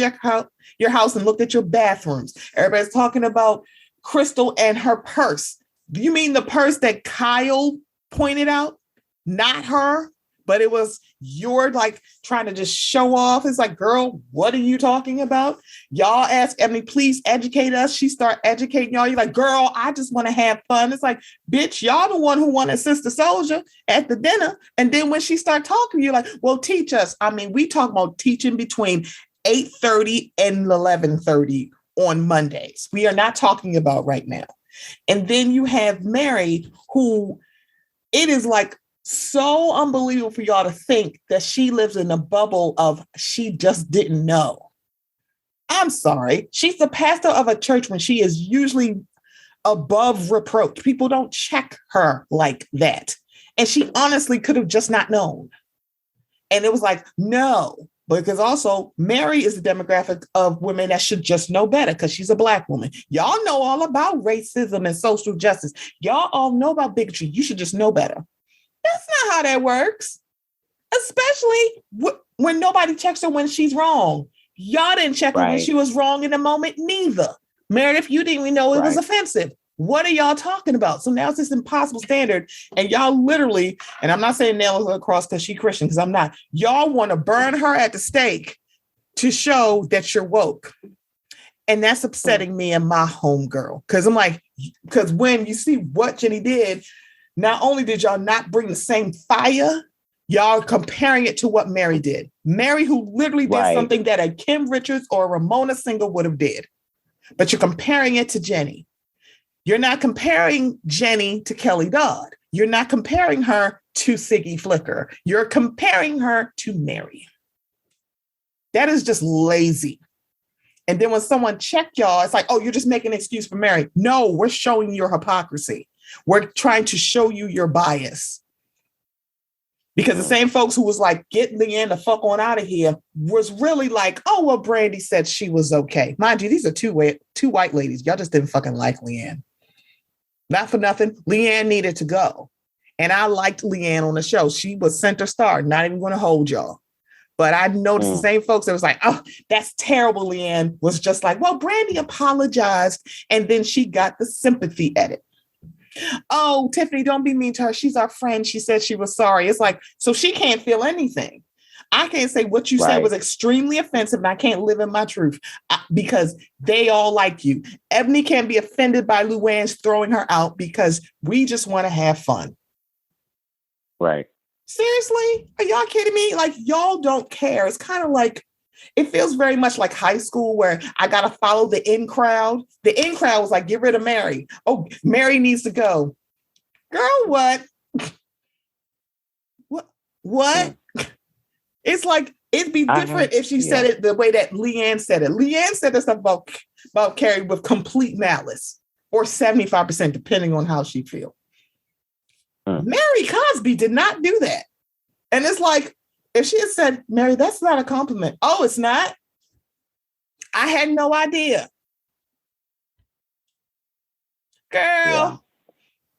your house and looked at your bathrooms. Everybody's talking about Crystal and her purse. Do you mean the purse that Kyle pointed out? Not her, but it was you're like trying to just show off. It's like, girl, what are you talking about? Y'all ask Emily, please educate us. She start educating y'all. You're like, girl, I just want to have fun. It's like, bitch, y'all the one who wanted Sister Soldier at the dinner. And then when she start talking, you're like, well, teach us. I mean, we talk about teaching between 8:30 and 11:30 on Mondays. We are not talking about right now. And then you have Mary, who it is like so unbelievable for y'all to think that she lives in a bubble of she just didn't know. I'm sorry. She's the pastor of a church when she is usually above reproach. People don't check her like that. And she honestly could have just not known. And it was like, no, because also Mary is the demographic of women that should just know better because she's a Black woman. Y'all know all about racism and social justice. Y'all all know about bigotry. You should just know better. That's not how that works, especially when nobody checks her when she's wrong. Y'all didn't check her when she was wrong in the moment, neither. Meredith, you didn't even know it was offensive. What are y'all talking about? So now it's this impossible standard, and y'all literally, and I'm not saying nail her across because she's Christian, because I'm not. Y'all want to burn her at the stake to show that you're woke. And that's upsetting me and my homegirl. Because I'm like, because when you see what Jennie did, not only did y'all not bring the same fire, y'all comparing it to what Mary did. Mary, who literally did something that a Kim Richards or a Ramona Singer would have did. But you're comparing it to Jennie. You're not comparing Jennie to Kelly Dodd. You're not comparing her to Siggy Flicker. You're comparing her to Mary. That is just lazy. And then when someone checked y'all, it's like, oh, you're just making an excuse for Mary. No, we're showing your hypocrisy. We're trying to show you your bias. Because the same folks who was like, get Leanne the fuck on out of here was really like, oh, well, Brandy said she was okay. Mind you, these are two white ladies. Y'all just didn't fucking like Leanne. Not for nothing. Leanne needed to go. And I liked Leanne on the show. She was center star, not even going to hold y'all. But I noticed the same folks that was like, oh, that's terrible, Leanne, was just like, well, Brandy apologized. And then she got the sympathy edit. Oh, Tiffany, don't be mean to her. She's our friend. She said she was sorry. It's like, so she can't feel anything. I can't say what you said was extremely offensive and I can't live in my truth because they all like you. Ebony can't be offended by Luann's throwing her out because we just want to have fun.
Right.
Seriously? Are y'all kidding me? Like, y'all don't care. It's kind of like It feels very much like high school where I got to follow the in crowd. The in crowd was like, get rid of Mary. Oh, Mary needs to go. Girl, what? What? It's like, it'd be different if she said it the way that Leanne said it. Leanne said this stuff about Carrie with complete malice, or 75%, depending on how she feels. Mary Cosby did not do that. And it's like, if she had said, Mary, that's not a compliment. Oh, it's not? I had no idea. Girl.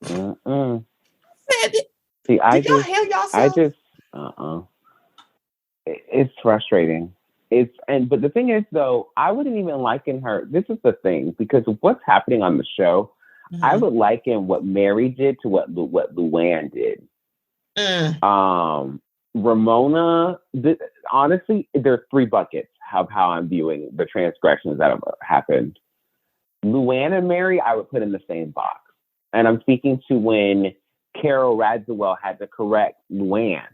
Yeah.
Said it.
See,
did y'all hear yourself?
It's frustrating. But the thing is, though, I wouldn't even liken her. This is the thing, because of what's happening on the show, I would liken what Mary did to what Luann did. Ramona, honestly, there's 3 buckets of how I'm viewing the transgressions that have happened. Luann and Mary, I would put in the same box. And I'm speaking to when Carol Radziwill had to correct Luann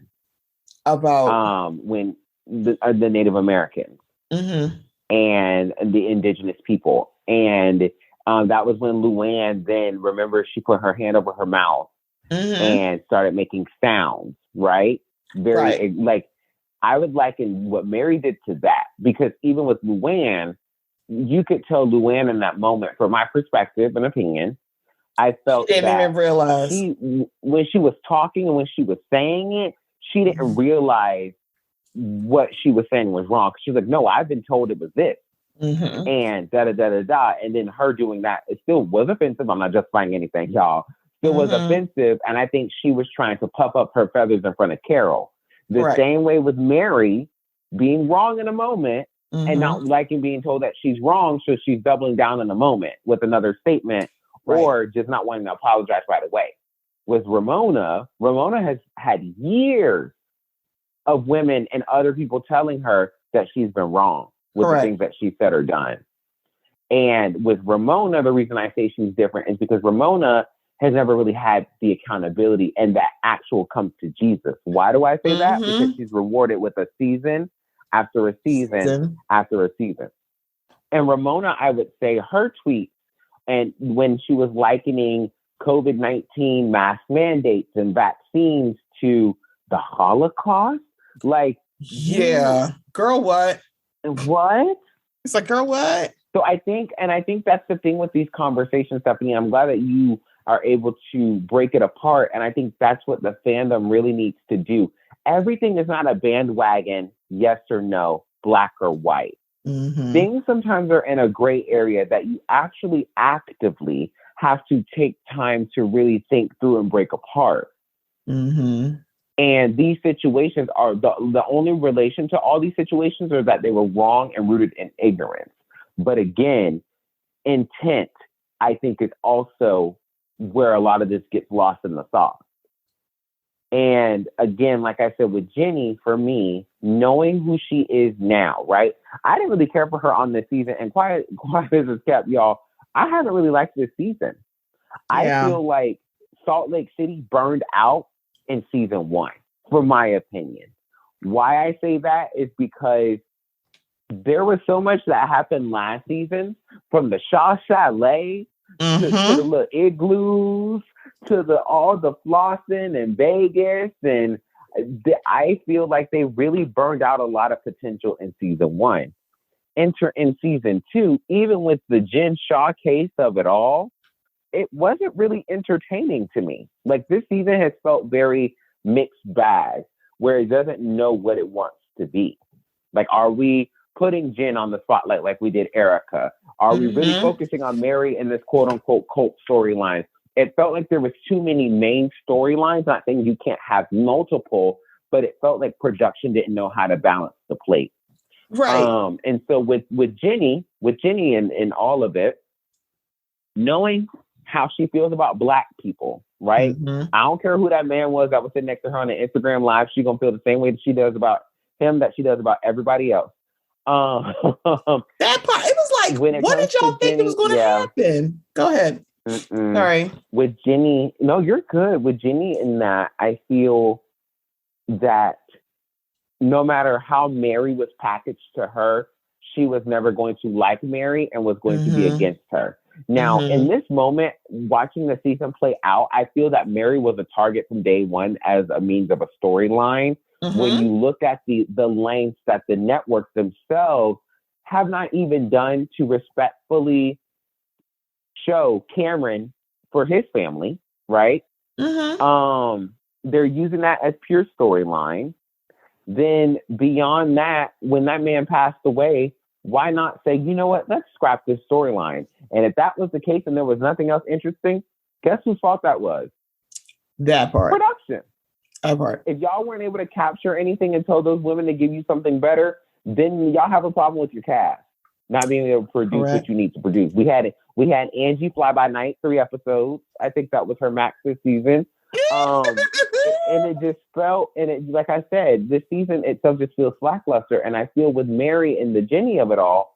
about
when the Native Americans and the indigenous people. And that was when Luann then, remember, she put her hand over her mouth and started making sounds, right? Like, I would liken what Mary did to that, because even with Luann, you could tell Luann in that moment, from my perspective and opinion, I felt
she didn't even realize
when she was talking and when she was saying it, she didn't realize what she was saying was wrong. She was like, no, I've been told it was this. And da-da-da-da-da. And then her doing that, it still was offensive. I'm not justifying anything, y'all. It was offensive. And I think she was trying to puff up her feathers in front of Carol. The same way with Mary being wrong in a moment and not liking being told that she's wrong. So she's doubling down in a moment with another statement or just not wanting to apologize right away. With Ramona has had years of women and other people telling her that she's been wrong with the things that she said or done. And with Ramona, the reason I say she's different is because Ramona has never really had the accountability and that actual comes to Jesus. Why do I say that? Because she's rewarded with a season after a season after a season. And Ramona, I would say her tweet, and when she was likening COVID-19 mask mandates and vaccines to the Holocaust, like,
girl, what?
What?
It's like, girl, what?
So I think that's the thing with these conversations, Stephanie. I'm glad that you are able to break it apart. And I think that's what the fandom really needs to do. Everything is not a bandwagon, yes or no, black or white. Things sometimes are in a gray area that you actually actively have to take time to really think through and break apart. And these situations are the only relation to all these situations are that they were wrong and rooted in ignorance. But again, intent, I think, is also where a lot of this gets lost in the sauce. And again, like I said, with Jennie, for me, knowing who she is now, right? I didn't really care for her on this season. And quiet as it's kept, y'all, I haven't really liked this season. I feel like Salt Lake City burned out in season 1, for my opinion. Why I say that is because there was so much that happened last season, from the Shaw Chalet to the little igloos to all the flossing in Vegas, and I feel like they really burned out a lot of potential in season 1. Enter in season 2, even with the Jen Shaw case of it all, it wasn't really entertaining to me. Like, this season has felt very mixed bag, where it doesn't know what it wants to be. Like, are we putting Jen on the spotlight like we did Erica? Are we really focusing on Mary in this quote unquote cult storyline? It felt like there was too many main storylines. Not saying you can't have multiple, but it felt like production didn't know how to balance the plate.
Right.
And so with Jennie and all of it, knowing how she feels about Black people, right? I don't care who that man was that was sitting next to her on the Instagram live. She's going to feel the same way that she does about him, that she does about everybody else.
That part, it was like, what did y'all think was going to happen? Go ahead. Sorry.
With Jennie, no, you're good. With Jennie in that, I feel that no matter how Mary was packaged to her, she was never going to like Mary and was going to be against her. Now, in this moment, watching the season play out, I feel that Mary was a target from day one as a means of a storyline. When you look at the lengths that the networks themselves have not even done to respectfully show Cameron for his family, right? They're using that as pure storyline. Then beyond that, when that man passed away, why not say, you know what, let's scrap this storyline. And if that was the case and there was nothing else interesting, guess whose fault that was?
That part.
Production.
That part.
If y'all weren't able to capture anything and tell those women to give you something better, then y'all have a problem with your cast not being able to produce what you need to produce. We had Angie Fly By Night, 3 episodes. I think that was her max this season. And it just felt, and it, like I said, this season itself just feels lackluster. And I feel with Mary and the Jennie of it all,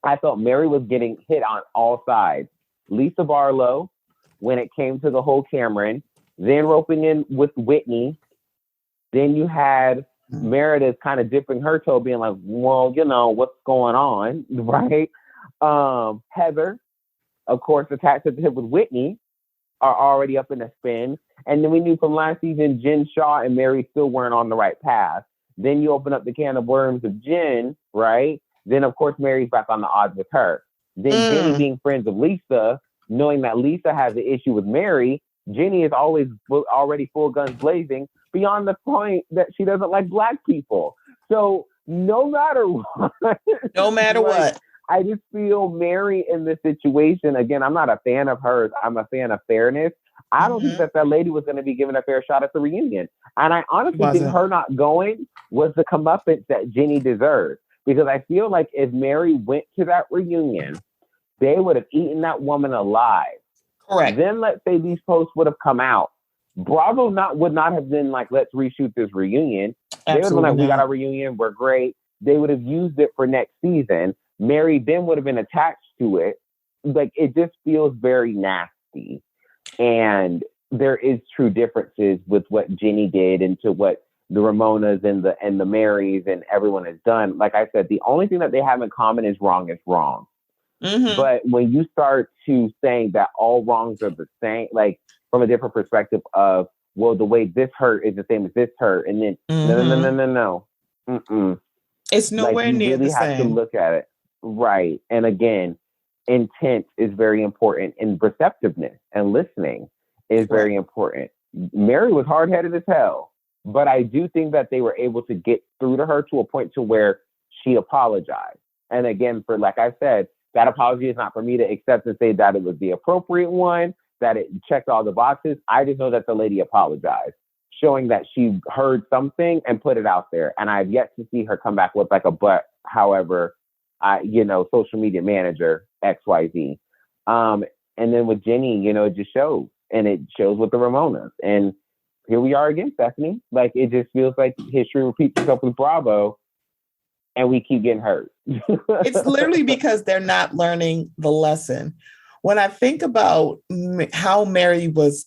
I felt Mary was getting hit on all sides. Lisa Barlow, when it came to the whole Cameron, then roping in with Whitney. Then you had Meredith kind of dipping her toe, being like, well, you know, what's going on, right? Heather, of course, attached to the hip with Whitney, are already up in the spin. And then we knew from last season, Jen Shaw and Mary still weren't on the right path. Then you open up the can of worms of Jen, right? Then, of course, Mary's back on the odds with her. Then Jennie being friends of Lisa, knowing that Lisa has an issue with Mary, Jennie is already full guns blazing, beyond the point that she doesn't like Black people. So no matter what, I just feel Mary in this situation, again, I'm not a fan of hers. I'm a fan of fairness. I don't think that lady was going to be given a fair shot at the reunion. And I honestly think her not going was the comeuppance that Jennie deserved. Because I feel like if Mary went to that reunion, they would have eaten that woman alive.
Correct.
Then let's say these posts would have come out. Bravo would not have been like, let's reshoot this reunion. They would have been like, we got our reunion, we're great. They would have used it for next season. Mary then would have been attached to it. Like, it just feels very nasty. And there is true differences with what Jennie did and to what the Ramonas and the Marys and everyone has done. Like I said, the only thing that they have in common is wrong is wrong. But when you start to saying that all wrongs are the same, like from a different perspective of, well, the way this hurt is the same as this hurt, and then no.
It's nowhere near the same.
You really have to look at it. Right. And again, intent is very important, and receptiveness and listening is very important. Mary was hard-headed as hell, but I do think that they were able to get through to her to a point to where she apologized. And again, for like I said, that apology is not for me to accept and say that it was the appropriate one, that it checked all the boxes. I just know that the lady apologized, showing that she heard something and put it out there. And I've yet to see her come back with like a but, however, social media manager, XYZ. And then with Jennie, it just shows. And it shows with the Ramonas. And here we are again, Stephanie. Like, it just feels like history repeats itself with Bravo. And we keep getting hurt.
It's literally because they're not learning the lesson. When I think about how Mary was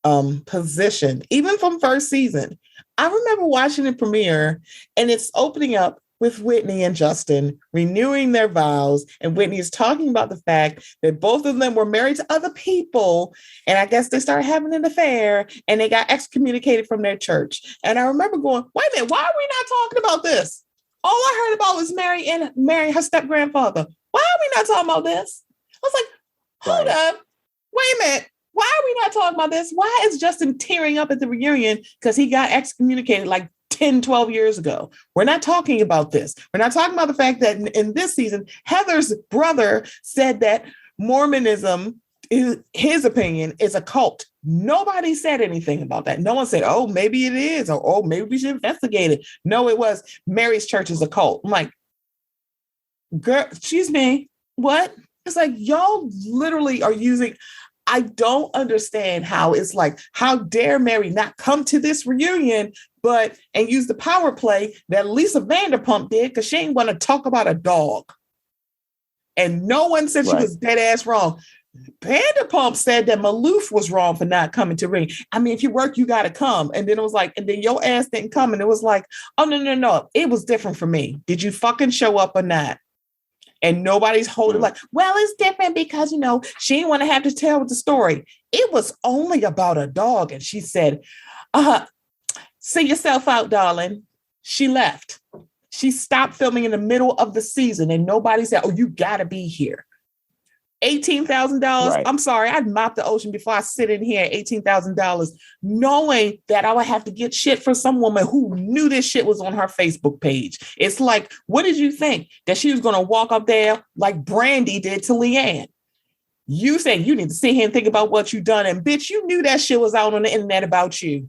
positioned, even from first season, I remember watching the premiere and it's opening up with Whitney and Justin renewing their vows. And Whitney is talking about the fact that both of them were married to other people. And I guess they started having an affair and they got excommunicated from their church. And I remember going, wait a minute, why are we not talking about this? All I heard about was Mary, her step-grandfather. Why are we not talking about this? I was like, hold up. Wait a minute. Why are we not talking about this? Why is Justin tearing up at the reunion because he got excommunicated like 10, 12 years ago? We're not talking about this. We're not talking about the fact that in this season, Heather's brother said that Mormonism, his opinion, is a cult. Nobody said anything about that. No one said, oh, maybe it is, or oh, maybe we should investigate it. No, it was Mary's church is a cult. I'm like, girl, excuse me, what? It's like, y'all literally are using, I don't understand how it's like, how dare Mary not come to this reunion, and use the power play that Lisa Vanderpump did because she ain't want to talk about a dog. And no one said she was dead ass wrong. Vanderpump said that Maloof was wrong for not coming to ring. I mean, if you work, you got to come. And then it was like, and then your ass didn't come. And it was like, oh, no. It was different for me. Did you fucking show up or not? And nobody's holding like, well, it's different because, she didn't want to have to tell the story. It was only about a dog. And she said, see yourself out, darling. She left. She stopped filming in the middle of the season and nobody said, oh, you got to be here. $18,000. Right. I'm sorry. I'd mop the ocean before I sit in here at $18,000, knowing that I would have to get shit for some woman who knew this shit was on her Facebook page. It's like, what did you think? That she was going to walk up there like Brandy did to Leanne? You said you need to sit here and think about what you done. And bitch, you knew that shit was out on the internet about you.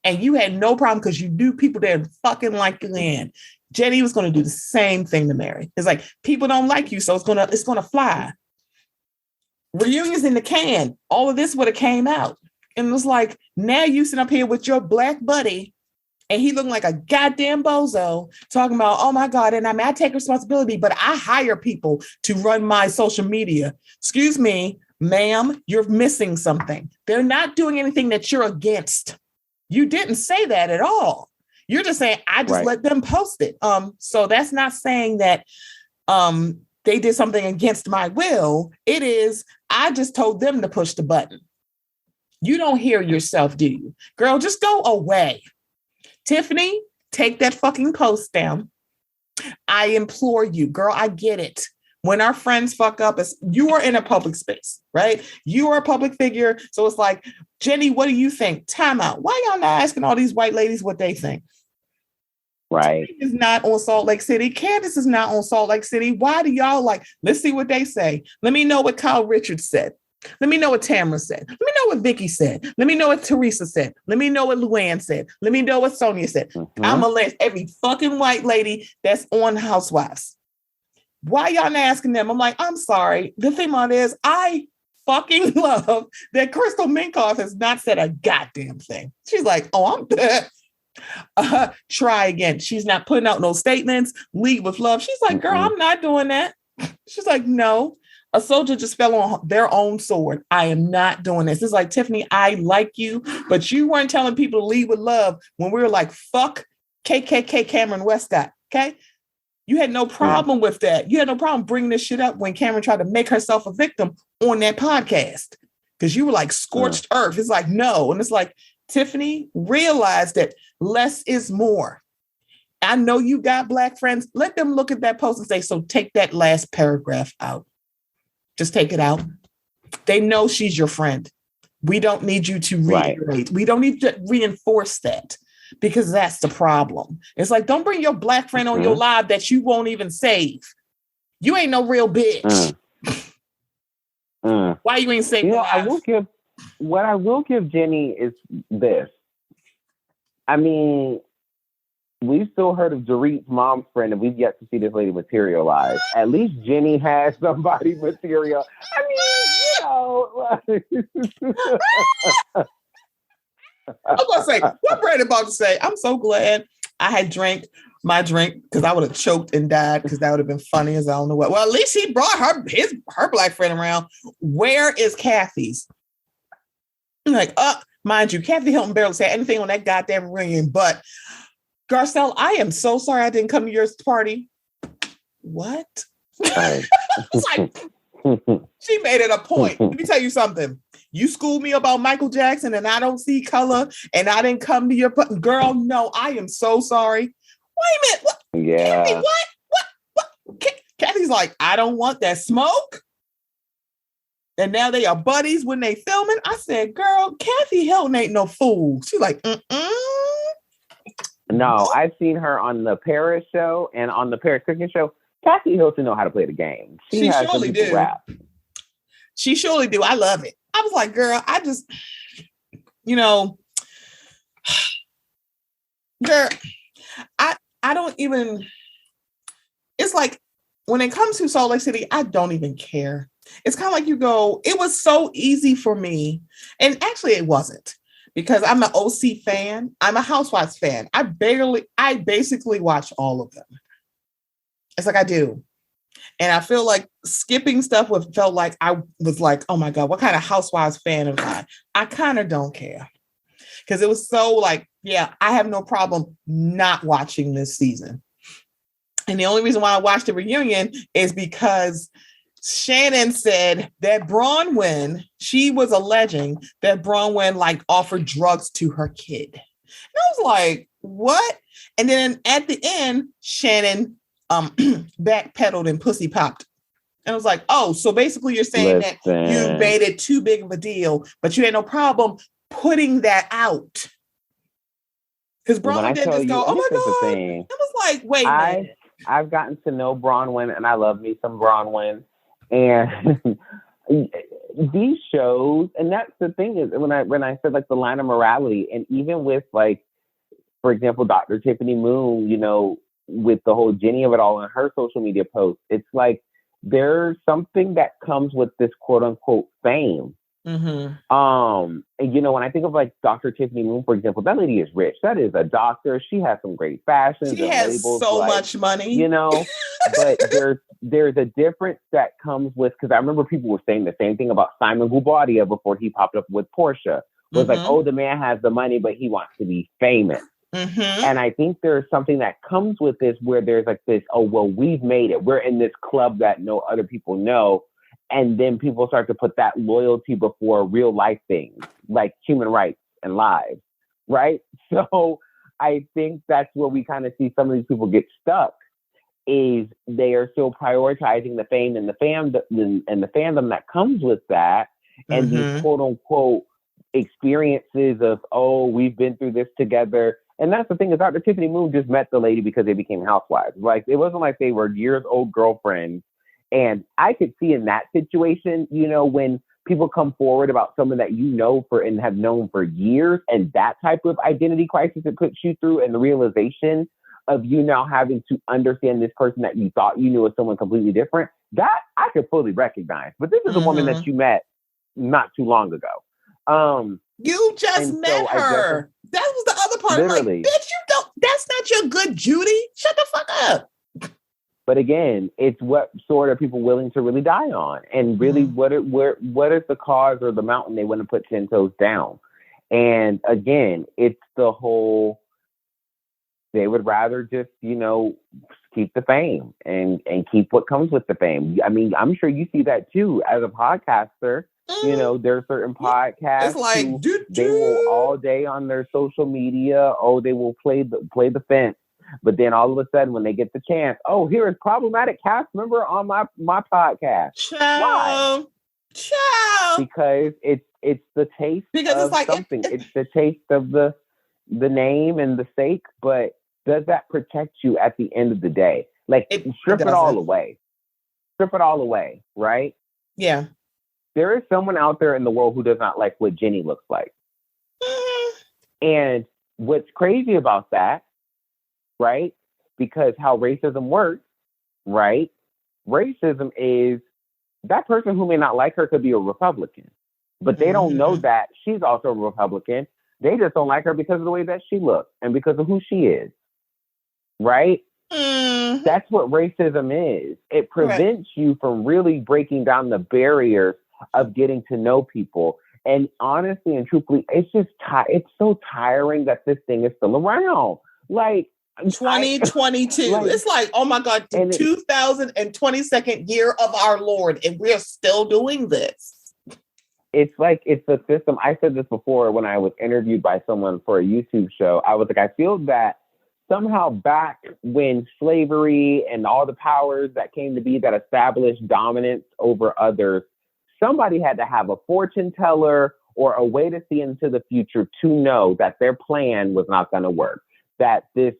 And you had no problem because you knew people that fucking like Leanne. Jennie was going to do the same thing to Mary. It's like, people don't like you, so it's gonna fly. Reunions in the can. All of this would have came out. And it was like, now you sit up here with your black buddy and he looked like a goddamn bozo talking about, oh my God, and I take responsibility, but I hire people to run my social media. Excuse me, ma'am, you're missing something. They're not doing anything that you're against. You didn't say that at all. You're just saying, I just let them post it. So that's not saying that they did something against my will. It is, I just told them to push the button. You don't hear yourself, do you? Girl, just go away. Tiffany, take that fucking post down. I implore you, girl, I get it. When our friends fuck up, you are in a public space, right? You are a public figure. So it's like, Jennie, what do you think? Time out. Why y'all not asking all these white ladies what they think?
Right.
Tiffany is not on Salt Lake City. Candace is not on Salt Lake City. Why do y'all let's see what they say. Let me know what Kyle Richards said. Let me know what Tamara said. Let me know what Vicky said. Let me know what Teresa said. Let me know what Luann said. Let me know what Sonia said. Mm-hmm. I'm going to list every fucking white lady that's on Housewives. Why y'all not asking them? I'm like, I'm sorry. The thing about it is, I fucking love that Crystal Minkoff has not said a goddamn thing. She's like, oh, I'm dead. Try again. She's not putting out no statements. Lead with love. She's like, girl, I'm not doing that. She's like, no, a soldier just fell on their own sword. I am not doing this. It's like, Tiffany, I like you, but you weren't telling people to lead with love when we were like, fuck KKK Cameron Westcott. Okay. You had no problem with that. You had no problem bringing this shit up when Cameron tried to make herself a victim on that podcast. Because you were like scorched earth. It's like, no. And it's like, Tiffany, realize that less is more. I know you got Black friends. Let them look at that post and say, so take that last paragraph out. Just take it out. They know she's your friend. We don't need you to reiterate. Right. We don't need to reinforce that because that's the problem. It's like, don't bring your Black friend on your live that you won't even save. You ain't no real bitch. Why you ain't saving lives?
What I will give Jennie is this. I mean, we've still heard of Dorit's mom's friend, and we've yet to see this lady materialize. At least Jennie has somebody material. I mean,
I was going to say, what Brandon about to say? I'm so glad I had drank my drink because I would have choked and died because that would have been funny as I don't know what. Well, at least he brought her Black friend around. Where is Kathy's? I'm like, mind you, Kathy Hilton barely said anything on that goddamn reunion, but Garcelle, I am so sorry I didn't come to your party. What? It's like, she made it a point. Let me tell you something. You schooled me about Michael Jackson and I don't see color and I didn't come to your girl. No, I am so sorry. Wait a minute. What?
Yeah.
Kathy, what? Kathy's like, I don't want that smoke. And now they are buddies when they filming. I said, girl, Kathy Hilton ain't no fool. She's like,
No, I've seen her on the Paris show and on the Paris cooking show. Kathy Hilton know how to play the game. She surely do. Rap.
She surely do. I love it. I was like, girl, I just, girl, I don't even, it's like, when it comes to Salt Lake City, I don't even care. It's kind of like you go, it was so easy for me. And actually it wasn't because I'm an OC fan. I'm a Housewives fan. I basically watch all of them. It's like I do. And I feel like skipping stuff felt like I was like, oh my God, what kind of Housewives fan am I? I kind of don't care. Because it was so like, yeah, I have no problem not watching this season. And the only reason why I watched the reunion is because Shannon said that Bronwyn, she was alleging that Bronwyn like offered drugs to her kid. And I was like, what? And then at the end, Shannon backpedaled and pussy popped. And I was like, oh, so basically you're saying that you made it too big of a deal, but you had no problem putting that out. Because Bronwyn did just go, oh my God. It was like, wait a minute.
I've gotten to know Bronwyn, and I love me some Bronwyn. And these shows, and that's the thing is when I said like the line of morality, and even with like, for example, Dr. Tiffany Moon, you know, with the whole Jennie of it all in her social media posts, it's like there's something that comes with this quote unquote fame.
Mm-hmm.
And you know, when I think of like Dr. Tiffany Moon, for example, that lady is rich. That is a doctor. She has some great fashions.
She has labels, so much money,
you know. But there's a difference that comes with, because I remember people were saying the same thing about Simon Guobadia before he popped up with Portia. It was like, oh, the man has the money, but he wants to be famous.
Mm-hmm.
And I think there's something that comes with this where there's like this, oh, well, we've made it. We're in this club that no other people know. And then people start to put that loyalty before real life things like human rights and lives, right? So I think that's where we kind of see some of these people get stuck, is they are still prioritizing the fame and the fandom that comes with that, and these quote unquote experiences of, oh, we've been through this together. And that's the thing, is Dr. Tiffany Moon just met the lady because they became housewives. Like, it wasn't like they were years old girlfriends. And I could see in that situation, you know, when people come forward about someone that you know for and have known for years, and that type of identity crisis it puts you through, and the realization of you now having to understand this person that you thought you knew as someone completely different, that I could fully recognize. But this is a woman that you met not too long ago.
You just met her. That was the other part.
Literally.
Like, bitch, that's not your good Judy. Shut the fuck up.
But again, it's what sort of people willing to really die on, and really what is the cause or the mountain they want to put 10 toes down. And again, it's the whole, they would rather just, you know, keep the fame and keep what comes with the fame. I mean, I'm sure you see that too as a podcaster. You know, there are certain podcasts
it's like,
they will all day on their social media, they will play the fence. But then all of a sudden, when they get the chance, here is problematic cast member on my podcast.
Why?
Because it's the taste of something. It's the taste of the name and the sake. But does that protect you at the end of the day? Like, strip it all away. Strip it all away, right?
Yeah.
There is someone out there in the world who does not like what Jennie looks like. And what's crazy about that, right? Because how racism works, right? Racism is that person who may not like her could be a Republican, but they don't know that she's also a Republican. They just don't like her because of the way that she looks and because of who she is, right? That's what racism is. It prevents you from really breaking down the barriers of getting to know people. And honestly and truthfully, it's just it's so tiring that this thing is still around. Like,
2022. It's like, oh my God, the 2022nd year of our Lord, and we're still doing this.
It's like, it's a system. I said this before when I was interviewed by someone for a YouTube show. I was like, I feel that somehow back when slavery and all the powers that came to be that established dominance over others, somebody had to have a fortune teller or a way to see into the future to know that their plan was not going to work, that this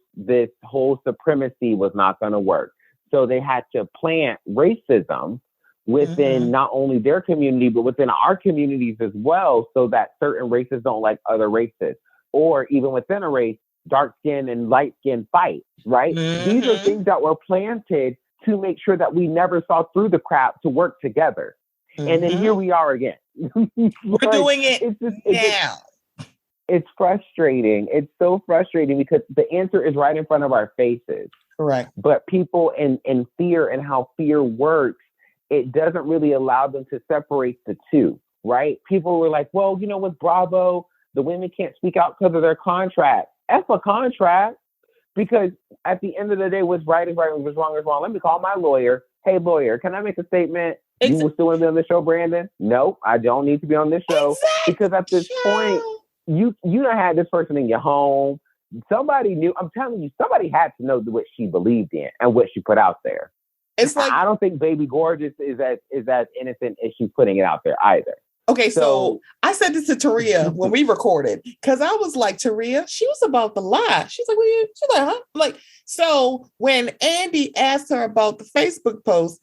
whole supremacy was not going to work. So they had to plant racism within not only their community, but within our communities as well, so that certain races don't like other races, or even within a race, dark skin and light skin fight, right? These are things that were planted to make sure that we never saw through the crap to work together. And then here we are again.
We're doing it now.
It's frustrating. It's so frustrating because the answer is right in front of our faces.
Correct.
But people in fear and how fear works, it doesn't really allow them to separate the two, right? People were like, well, you know, with Bravo, the women can't speak out because of their contract. F a contract. Because at the end of the day, what's right is right, what's wrong is wrong. Let me call my lawyer. Hey, lawyer, can I make a statement? You will still want to be on the show, Brandon? No, I don't need to be on this show.
Exactly.
Because at this point, you done had this person in your home. Somebody knew. I'm telling you, somebody had to know what she believed in and what she put out there.
It's like,
I don't think Baby Gorgeous is as innocent as she's putting it out there either.
Okay, so I said this to Taria when we recorded, because I was like, Taria, she was about to lie. She's like, well, she's like, huh? Like, so when Andy asked her about the Facebook post,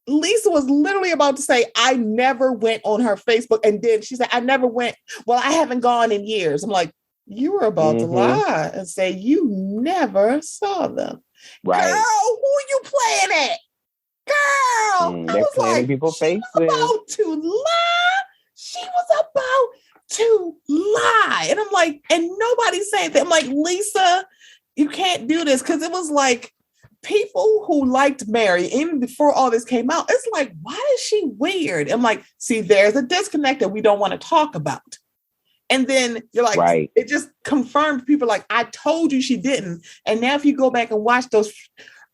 Lisa was literally about to say, I never went on her Facebook. And then she said, I never went. Well, I haven't gone in years. I'm like, you were about to lie and say you never saw them.
Right.
Girl, who are you playing at? Girl,
they're playing in people's faces.
About to lie. She was about to lie. And I'm like, and nobody's saying that. I'm like, Lisa, you can't do this. Because it was like people who liked Mary, even before all this came out, it's like, why is she weird? I'm like, see, there's a disconnect that we don't want to talk about. And then you're like, right. It just confirmed people like, I told you she didn't. And now if you go back and watch those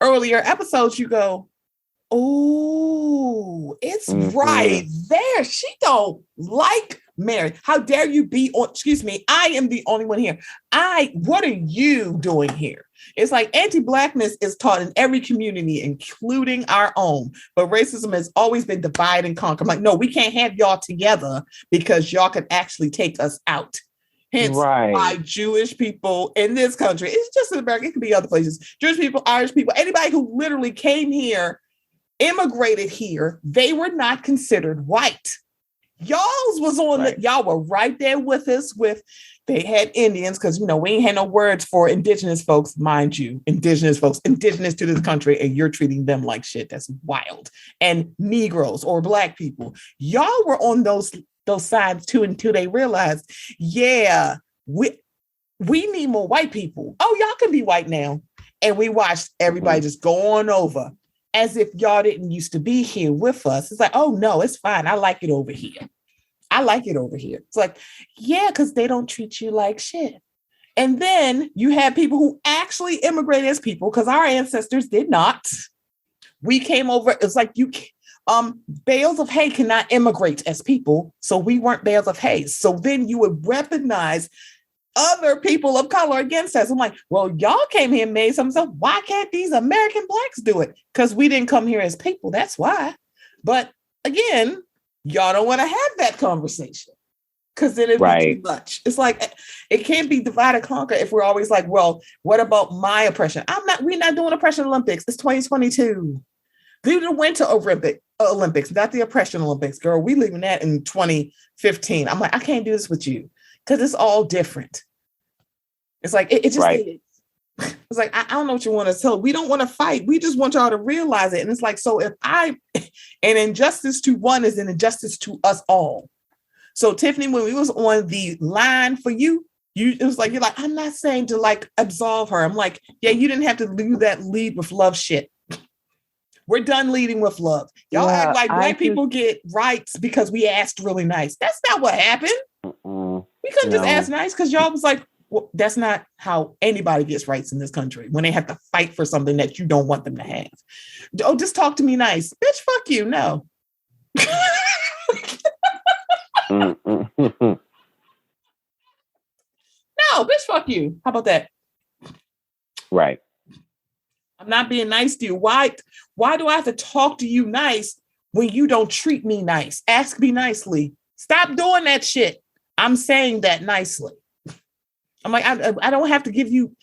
earlier episodes, you go, oh, it's right there. She don't like Mary. How dare you be on, excuse me, I am the only one here. What are you doing here? It's like anti-Blackness is taught in every community, including our own. But racism has always been divide and conquer. I'm like, no, we can't have y'all together because y'all could actually take us out. Hence, why Jewish people in this country, it's just in America, it could be other places. Jewish people, Irish people, anybody who literally came here, immigrated here, they were not considered white. Y'all's was on y'all were right there with us they had Indians, because we ain't had no words for indigenous folks, mind you, indigenous folks, indigenous to this country, and you're treating them like shit. That's wild. And Negroes or Black people, y'all were on those sides too, until they realized, yeah, we need more white people. Oh, y'all can be white now. And we watched everybody just go on over as if y'all didn't used to be here with us. It's like, oh no, it's fine. I like it over here. I like it over here. It's like, yeah, because they don't treat you like shit. And then you have people who actually immigrated as people, because our ancestors did not. We came over, it's like bales of hay cannot immigrate as people. So we weren't bales of hay. So then you would weaponize other people of color against us. I'm like, well, y'all came here and made something. So why can't these American Blacks do it? Because we didn't come here as people. That's why. But again, y'all don't want to have that conversation because then it'd be too much. It's like, it can't be divide and conquer if we're always like, well, what about my oppression? We're not doing oppression Olympics. It's 2022. Do the Winter Olympics, not the oppression Olympics, girl. We leaving that in 2015. I'm like, I can't do this with you. Because it's all different. It's like, it just is. It's like, I don't know what you want to tell. We don't want to fight. We just want y'all to realize it. And it's like, so if an injustice to one is an injustice to us all. So Tiffany, when we was on the line for you, it was like, you're like, I'm not saying to like absolve her. I'm like, yeah, you didn't have to do that lead with love shit. We're done leading with love. Y'all act like Black people get rights because we asked really nice. That's not what happened. We couldn't just ask nice, because y'all was like, well, that's not how anybody gets rights in this country when they have to fight for something that you don't want them to have. Oh, just talk to me nice. Bitch, fuck you. No. No, bitch, fuck you. How about that?
Right.
I'm not being nice to you. Why do I have to talk to you nice when you don't treat me nice? Ask me nicely. Stop doing that shit. I'm saying that nicely. I'm like, I don't have to give you,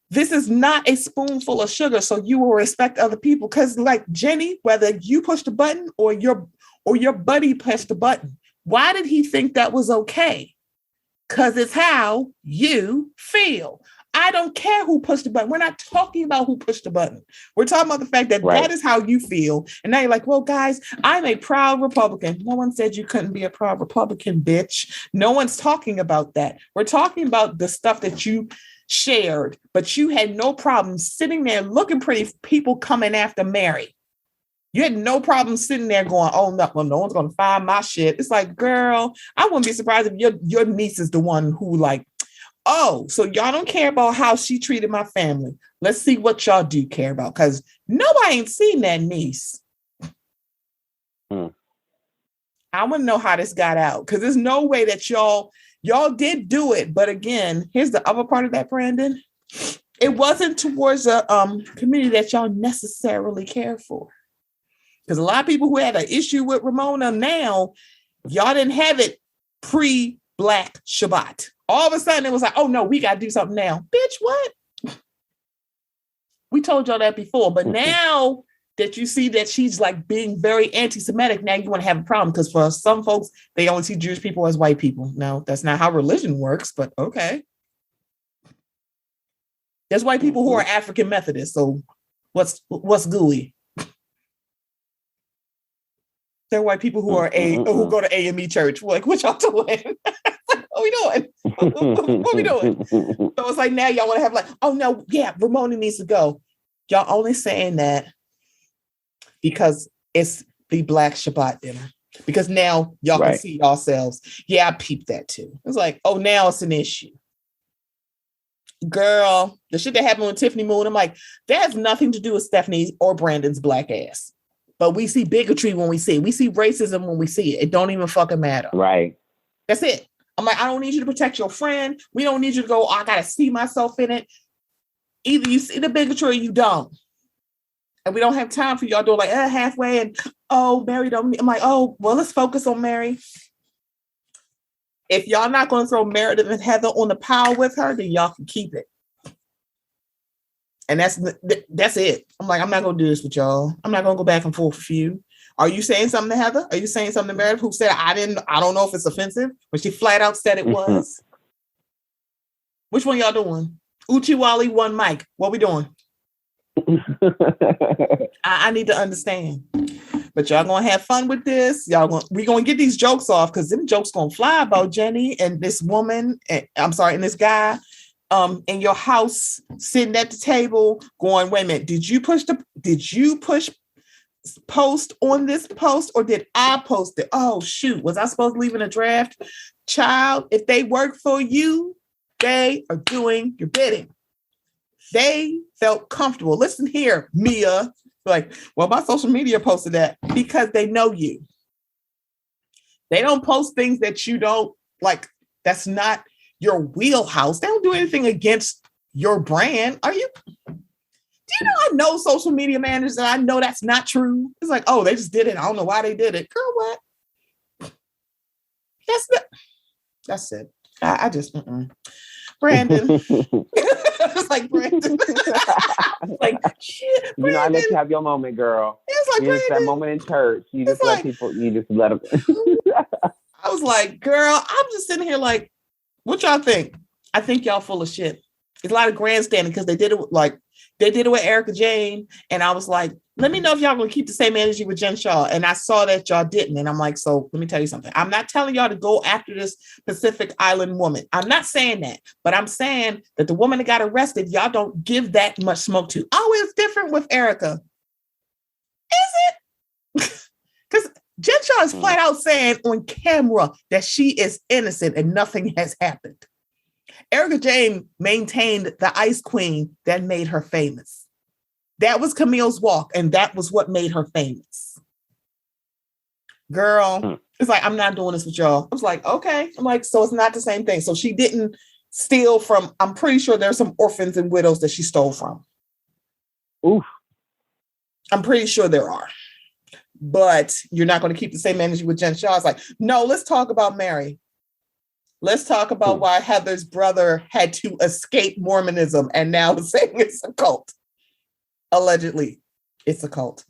this is not a spoonful of sugar, so you will respect other people. Because like Jennie, whether you push the button or your buddy pushed the button, why did he think that was okay? Because it's how you feel. I don't care who pushed the button. We're not talking about who pushed the button. We're talking about the fact that that is how you feel. And now you're like, well, guys, I'm a proud Republican. No one said you couldn't be a proud Republican, bitch. No one's talking about that. We're talking about the stuff that you shared, but you had no problem sitting there looking pretty, people coming after Mary. You had no problem sitting there going, oh, no, well, no one's going to find my shit. It's like, girl, I wouldn't be surprised if your niece is the one who like, oh, so y'all don't care about how she treated my family. Let's see what y'all do care about. Because nobody ain't seen that niece. I want to know how this got out. Because there's no way that y'all did do it. But again, here's the other part of that, Brandon. It wasn't towards a community that y'all necessarily care for. Because a lot of people who had an issue with Ramona now, y'all didn't have it pre-Black Shabbat. All of a sudden, it was like, oh, no, we got to do something now. Bitch, what? We told y'all that before. But now that you see that she's like being very anti-Semitic, now you want to have a problem. Because for some folks, they only see Jewish people as white people. No, that's not how religion works, but okay. There's white people who are African Methodists. So what's gooey? There are white people who are who go to AME church. Like, what y'all doing? What we doing? What we doing? So it's like now y'all want to have like, oh no, yeah, Ramona needs to go. Y'all only saying that because it's the Black Shabbat dinner. Because now y'all can see yourselves. Yeah, I peeped that too. It's like, oh, now it's an issue. Girl, the shit that happened with Tiffany Moon, I'm like, that has nothing to do with Stephanie or Brandon's black ass. But we see bigotry when we see it. We see racism when we see it. It don't even fucking matter.
Right.
That's it. I'm like, I don't need you to protect your friend. We don't need you to go, oh, I got to see myself in it. Either you see the bigotry or you don't. And we don't have time for y'all doing like halfway and, oh, Mary don't. I'm like, oh, well, let's focus on Mary. If y'all not going to throw Meredith and Heather on the pile with her, then y'all can keep it. And that's it. I'm like, I'm not going to do this with y'all. I'm not going to go back and forth with you. Are you saying something to Heather? Are you saying something to Meredith who said, I don't know if it's offensive, but she flat out said it was. Which one y'all doing? Uchiwali, one mic. What we doing? I need to understand. But y'all gonna have fun with this. We gonna get these jokes off because them jokes gonna fly about Jennie and this woman. And this guy in your house sitting at the table going, wait a minute, did you push post on this post or did I post it? Oh shoot, was I supposed to leave in a draft? Child, if they work for you, they are doing your bidding. They felt comfortable. Listen here, Mia. Like, well, my social media posted that because they know you. They don't post things that you don't like. That's not your wheelhouse. They don't do anything against your brand. Are you? Do you know I know social media managers and I know that's not true? It's like, oh, they just did it. I don't know why they did it. Girl, what? That's it. I just, Brandon. It's like, Brandon. Like, shit, Brandon.
You know, I let you have your moment, girl.
It's like, Brandon.
It's that moment in church. You just let people, you just let them.
I was like, girl, I'm just sitting here like, what y'all think? I think y'all full of shit. It's a lot of grandstanding because they did it with Erica Jane. And I was like, let me know if y'all going to keep the same energy with Jen Shaw. And I saw that y'all didn't. And I'm like, so let me tell you something. I'm not telling y'all to go after this Pacific Island woman. I'm not saying that, but I'm saying that the woman that got arrested, y'all don't give that much smoke to. Oh, it's different with Erica. Is it? Because Jen Shaw is flat out saying on camera that she is innocent and nothing has happened. Erica Jane maintained the ice queen that made her famous. That was Camille's walk, and that was what made her famous. Girl, it's like, I'm not doing this with y'all. I was like, okay. I'm like, so it's not the same thing. So she didn't steal from, I'm pretty sure there's some orphans and widows that she stole from.
Oof.
I'm pretty sure there are. But you're not going to keep the same energy with Jen Shaw. It's like, no, let's talk about Mary. Let's talk about why Heather's brother had to escape Mormonism and now is saying it's a cult. Allegedly, it's a cult.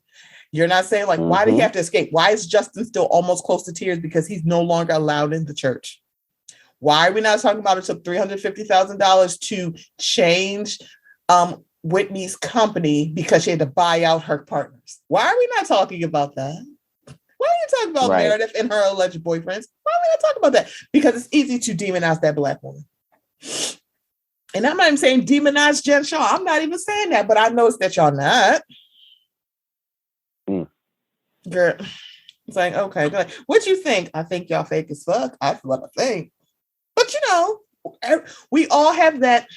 You're not saying like, why did he have to escape? Why is Justin still almost close to tears? Because he's no longer allowed in the church. Why are we not talking about it took $350,000 to change Whitney's company because she had to buy out her partners? Why are we not talking about that? Why are you talking about Meredith and her alleged boyfriends? Why are we not talking about that? Because it's easy to demonize that Black woman. And I'm not even saying demonize Jen Shaw. I'm not even saying that, but I noticed that y'all not. Girl, it's like, okay, like, what you think? I think y'all fake as fuck. That's what I think. But we all have that.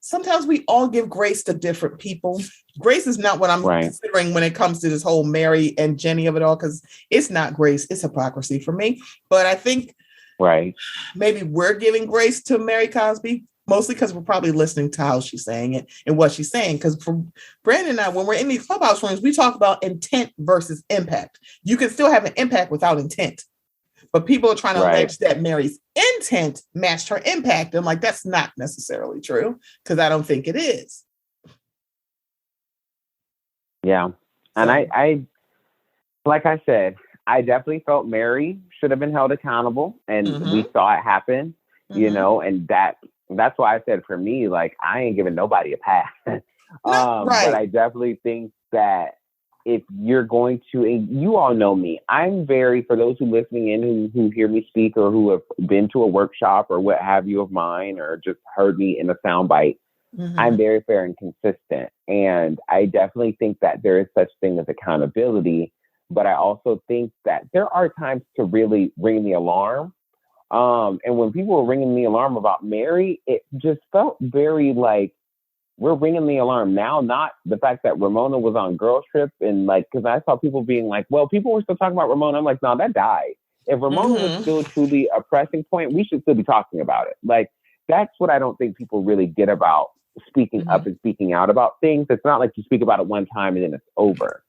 Sometimes we all give grace to different people. Grace is not what I'm considering when it comes to this whole Mary and Jenny of it all, because it's not grace, it's hypocrisy for me. But I think maybe we're giving grace to Mary Cosby, mostly because we're probably listening to how she's saying it and what she's saying. Because for Brandon and I, when we're in these clubhouse rooms, we talk about intent versus impact. You can still have an impact without intent. But people are trying to allege that Mary's intent matched her impact. I'm like, that's not necessarily true, because I don't think it is.
Yeah. And I, like I said, I definitely felt Mary should have been held accountable, and we saw it happen, you know, and that's why I said, for me, like, I ain't giving nobody a pass. But I definitely think that if you're going to, and you all know me, I'm very, for those who listening in who hear me speak or who have been to a workshop or what have you of mine, or just heard me in a soundbite, I'm very fair and consistent. And I definitely think that there is such thing as accountability, but I also think that there are times to really ring the alarm. And when people were ringing the alarm about Mary, it just felt very like, we're ringing the alarm now, not the fact that Ramona was on Girls Trip. And like, because I saw people being like, well, people were still talking about Ramona. I'm like, no, that died. If Ramona was still truly a pressing point, we should still be talking about it. Like, that's what I don't think people really get about speaking up and speaking out about things. It's not like you speak about it one time and then it's over.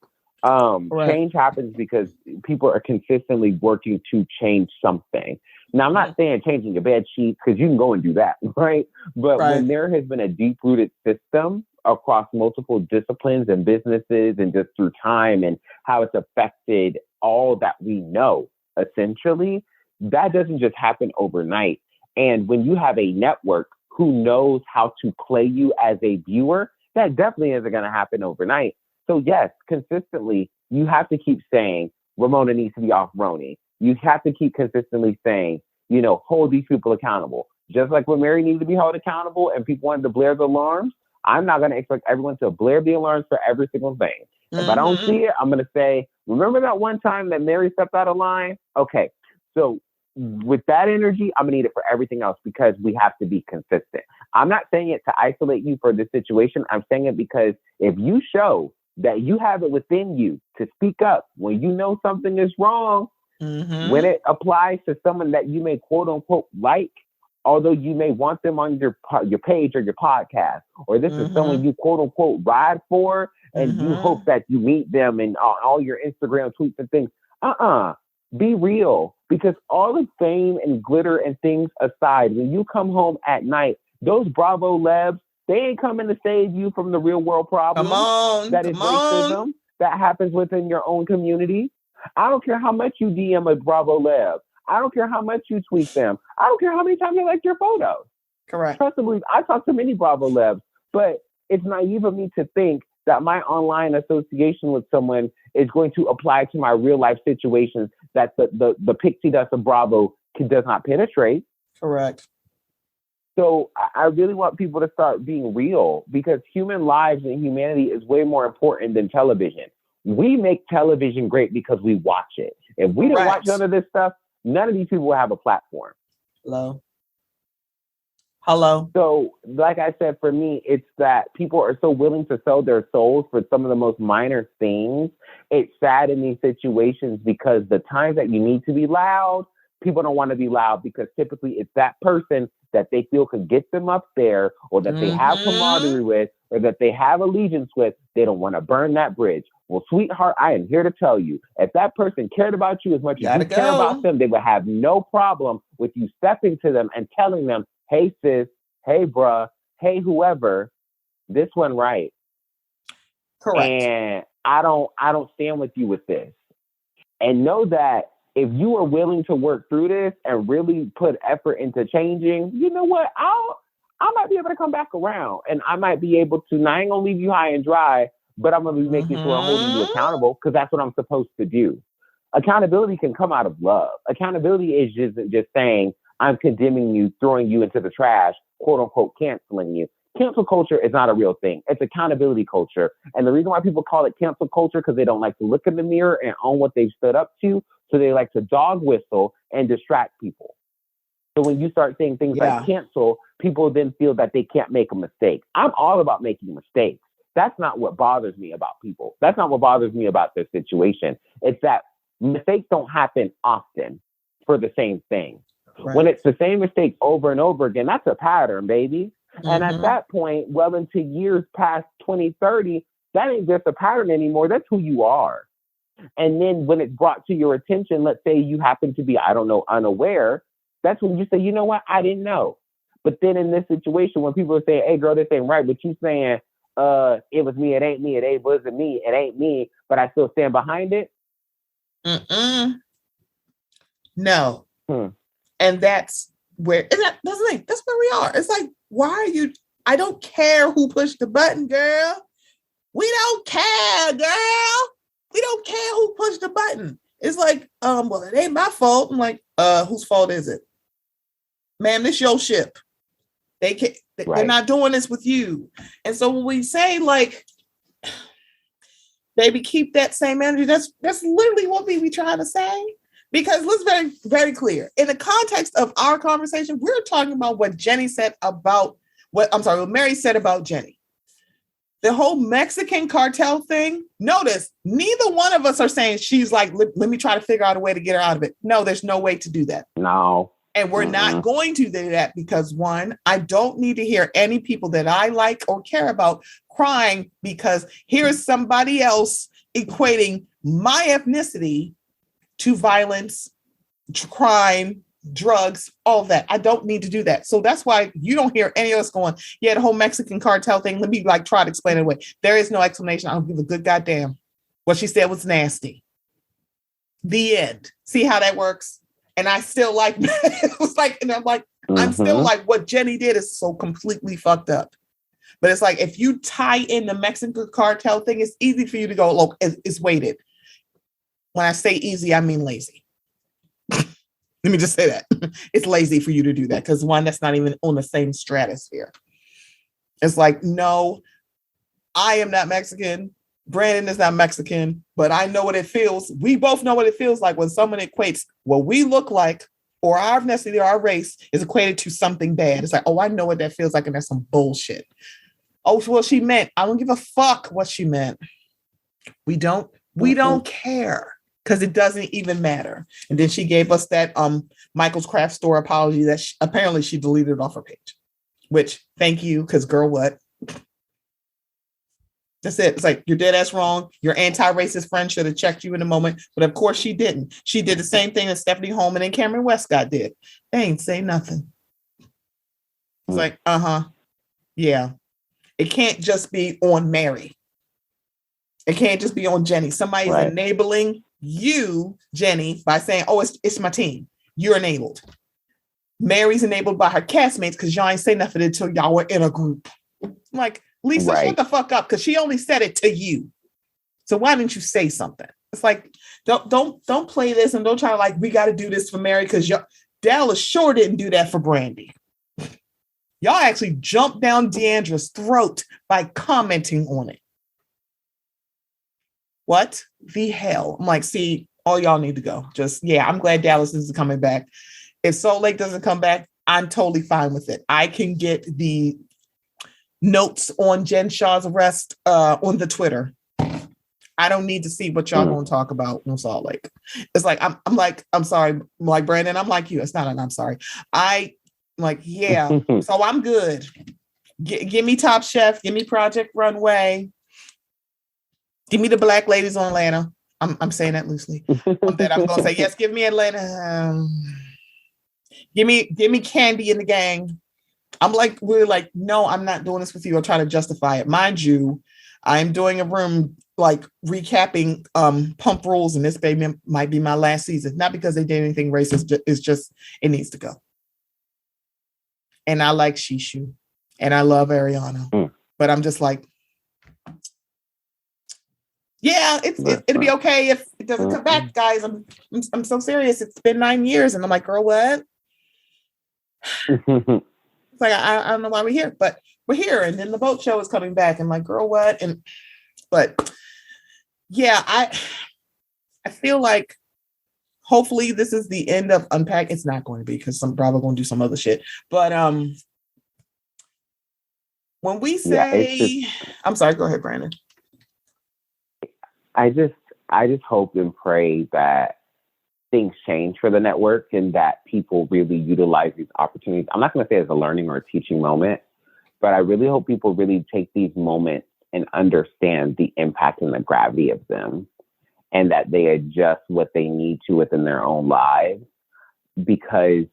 Change happens because people are consistently working to change something. Now, I'm not saying changing your bed sheets, because you can go and do that, right? But when there has been a deep-rooted system across multiple disciplines and businesses, and just through time and how it's affected all that we know, essentially, that doesn't just happen overnight. And when you have a network who knows how to play you as a viewer, that definitely isn't going to happen overnight. So yes, consistently, you have to keep saying Ramona needs to be off Roni. You have to keep consistently saying, you know, hold these people accountable. Just like when Mary needed to be held accountable and people wanted to blare the alarms, I'm not going to expect everyone to blare the alarms for every single thing. If I don't see it, I'm going to say, remember that one time that Mary stepped out of line? Okay, so with that energy, I'm going to need it for everything else, because we have to be consistent. I'm not saying it to isolate you for this situation. I'm saying it because if you show that you have it within you to speak up when you know something is wrong, when it applies to someone that you may quote unquote like, although you may want them on your page or your podcast, or this is someone you quote unquote ride for, and you hope that you meet them in all your Instagram tweets and things. Be real, because all the fame and glitter and things aside, when you come home at night, those Bravo Lebs, they ain't coming to save you from the real world problem. That is racism that happens within your own community. I don't care how much you DM a Bravo Leb. I don't care how much you tweet them. I don't care how many times they like your photos.
Correct.
Trust and believe, I talk to many Bravo Lebs, but it's naive of me to think that my online association with someone is going to apply to my real life situations that the pixie dust of Bravo does not penetrate.
Correct.
So I really want people to start being real, because human lives and humanity is way more important than television. We make television great because we watch it. If we didn't watch none of this stuff, none of these people will have a platform. Hello. So, like I said, for me, it's that people are so willing to sell their souls for some of the most minor things. It's sad in these situations, because the times that you need to be loud, people don't want to be loud, because typically it's that person that they feel could get them up there, or that they have camaraderie with, or that they have allegiance with. They don't want to burn that bridge. Well, sweetheart, I am here to tell you, if that person cared about you as much as you care about them, they would have no problem with you stepping to them and telling them, hey, sis, hey, bruh, hey, whoever, this one right.
Correct.
And I don't stand with you with this. And know that if you are willing to work through this and really put effort into changing, you know what? I might be able to come back around, and I might be able to. Now, I ain't gonna leave you high and dry, but I'm gonna be making sure I'm holding you accountable because that's what I'm supposed to do. Accountability can come out of love. Accountability is just saying I'm condemning you, throwing you into the trash, quote unquote, canceling you. Cancel culture is not a real thing. It's accountability culture. And the reason why people call it cancel culture, because they don't like to look in the mirror and own what they've stood up to. So they like to dog whistle and distract people. So when you start saying things like cancel, people then feel that they can't make a mistake. I'm all about making mistakes. That's not what bothers me about people. That's not what bothers me about this situation. It's that mistakes don't happen often for the same thing. Right. When it's the same mistake over and over again, that's a pattern, baby. And at that point, well into years past 2030, that ain't just a pattern anymore. That's who you are. And then when it's brought to your attention, let's say you happen to be, I don't know, unaware, that's when you say, you know what, I didn't know. But then in this situation, when people are saying, hey, girl, this ain't right, but you saying, it was me, it ain't me, it wasn't me, it ain't me, but I still stand behind it.
No. And that's where, that's where we are. It's like, why are you, I don't care who pushed the button, girl. We don't care, girl. We don't care who pushed the button. It's like, well, it ain't my fault. I'm like, whose fault is it? Man, this your ship. They're not doing this with you. And so when we say like, baby, keep that same energy, that's literally what we be trying to say. Because let's very, very clear. In the context of our conversation, we're talking about what Jennie said about what Mary said about Jennie. The whole Mexican cartel thing, notice, neither one of us are saying she's like, let me try to figure out a way to get her out of it. No, there's no way to do that.
No.
And we're not going to do that because, one, I don't need to hear any people that I like or care about crying because here's somebody else equating my ethnicity to violence, to crime, drugs, all that. I don't need to do that. So that's why you don't hear any of us going, yeah, the whole Mexican cartel thing. Let me like try to explain it away. There is no explanation. I don't give a good goddamn. What she said was nasty. The end. See how that works? And I still like it was like, and I'm like, I'm still like, what Jennie did is so completely fucked up. But it's like, if you tie in the Mexican cartel thing, it's easy for you to go, look, it's weighted. When I say easy, I mean lazy. Let me just say that. It's lazy for you to do that because, one, that's not even on the same stratosphere. It's like, no, I am not Mexican. Brandon is not Mexican, but I know what it feels. We both know what it feels like when someone equates what we look like or our ethnicity or our race is equated to something bad. It's like, oh, I know what that feels like, and that's some bullshit. Oh, well, she meant. I don't give a fuck what she meant. We don't care. Because it doesn't even matter. And then she gave us that Michael's Craft Store apology that apparently she deleted off her page. Which, thank you, because girl, what? That's it. It's like, you're dead ass wrong. Your anti-racist friend should have checked you in a moment. But of course she didn't. She did the same thing that Stephanie Holman and Cameron Westcott did. They ain't say nothing. It's like, yeah. It can't just be on Mary. It can't just be on Jennie. Somebody's enabling you, Jennie, by saying, oh, it's my team. You're enabled. Mary's enabled by her castmates because y'all ain't say nothing until y'all were in a group. I'm like, Lisa, shut the fuck up, because she only said it to you. So why didn't you say something? It's like, don't play this and don't try to like, we got to do this for Mary because Dallas sure didn't do that for Brandy. Y'all actually jumped down Deandra's throat by commenting on it. What the hell? I'm like, see, all y'all need to go. I'm glad Dallas is coming back. If Salt Lake doesn't come back, I'm totally fine with it. I can get the notes on Jen Shah's arrest on the Twitter. I don't need to see what y'all going to talk about on Salt Lake. It's like, I'm sorry. I'm like, Brandon, I'm like you. It's not an I'm sorry. I'm like, yeah. So I'm good. Give me Top Chef. Give me Project Runway. Give me the Black Ladies on Atlanta. I'm saying that loosely. That I'm going to say, yes, give me Atlanta. Give me Candy and the gang. I'm like, we're like, no, I'm not doing this with you. I'll try to justify it. Mind you, I'm doing a room like recapping Pump Rules, and this baby might be my last season. Not because they did anything racist, it's just it needs to go. And I like Shishu, and I love Ariana, but I'm just like, yeah, it'll be okay if it doesn't come back, guys. I'm so serious. It's been 9 years, and I'm like, girl, what? It's like I don't know why we're here, but we're here. And then the boat show is coming back, and like, girl, what? But yeah, I feel like hopefully this is the end of Unpack. It's not going to be, because some Bravo going to do some other shit. But when we say, I'm sorry, go ahead, Brandon.
I just hope and pray that things change for the network and that people really utilize these opportunities. I'm not going to say it's a learning or a teaching moment, but I really hope people really take these moments and understand the impact and the gravity of them, and that they adjust what they need to within their own lives, because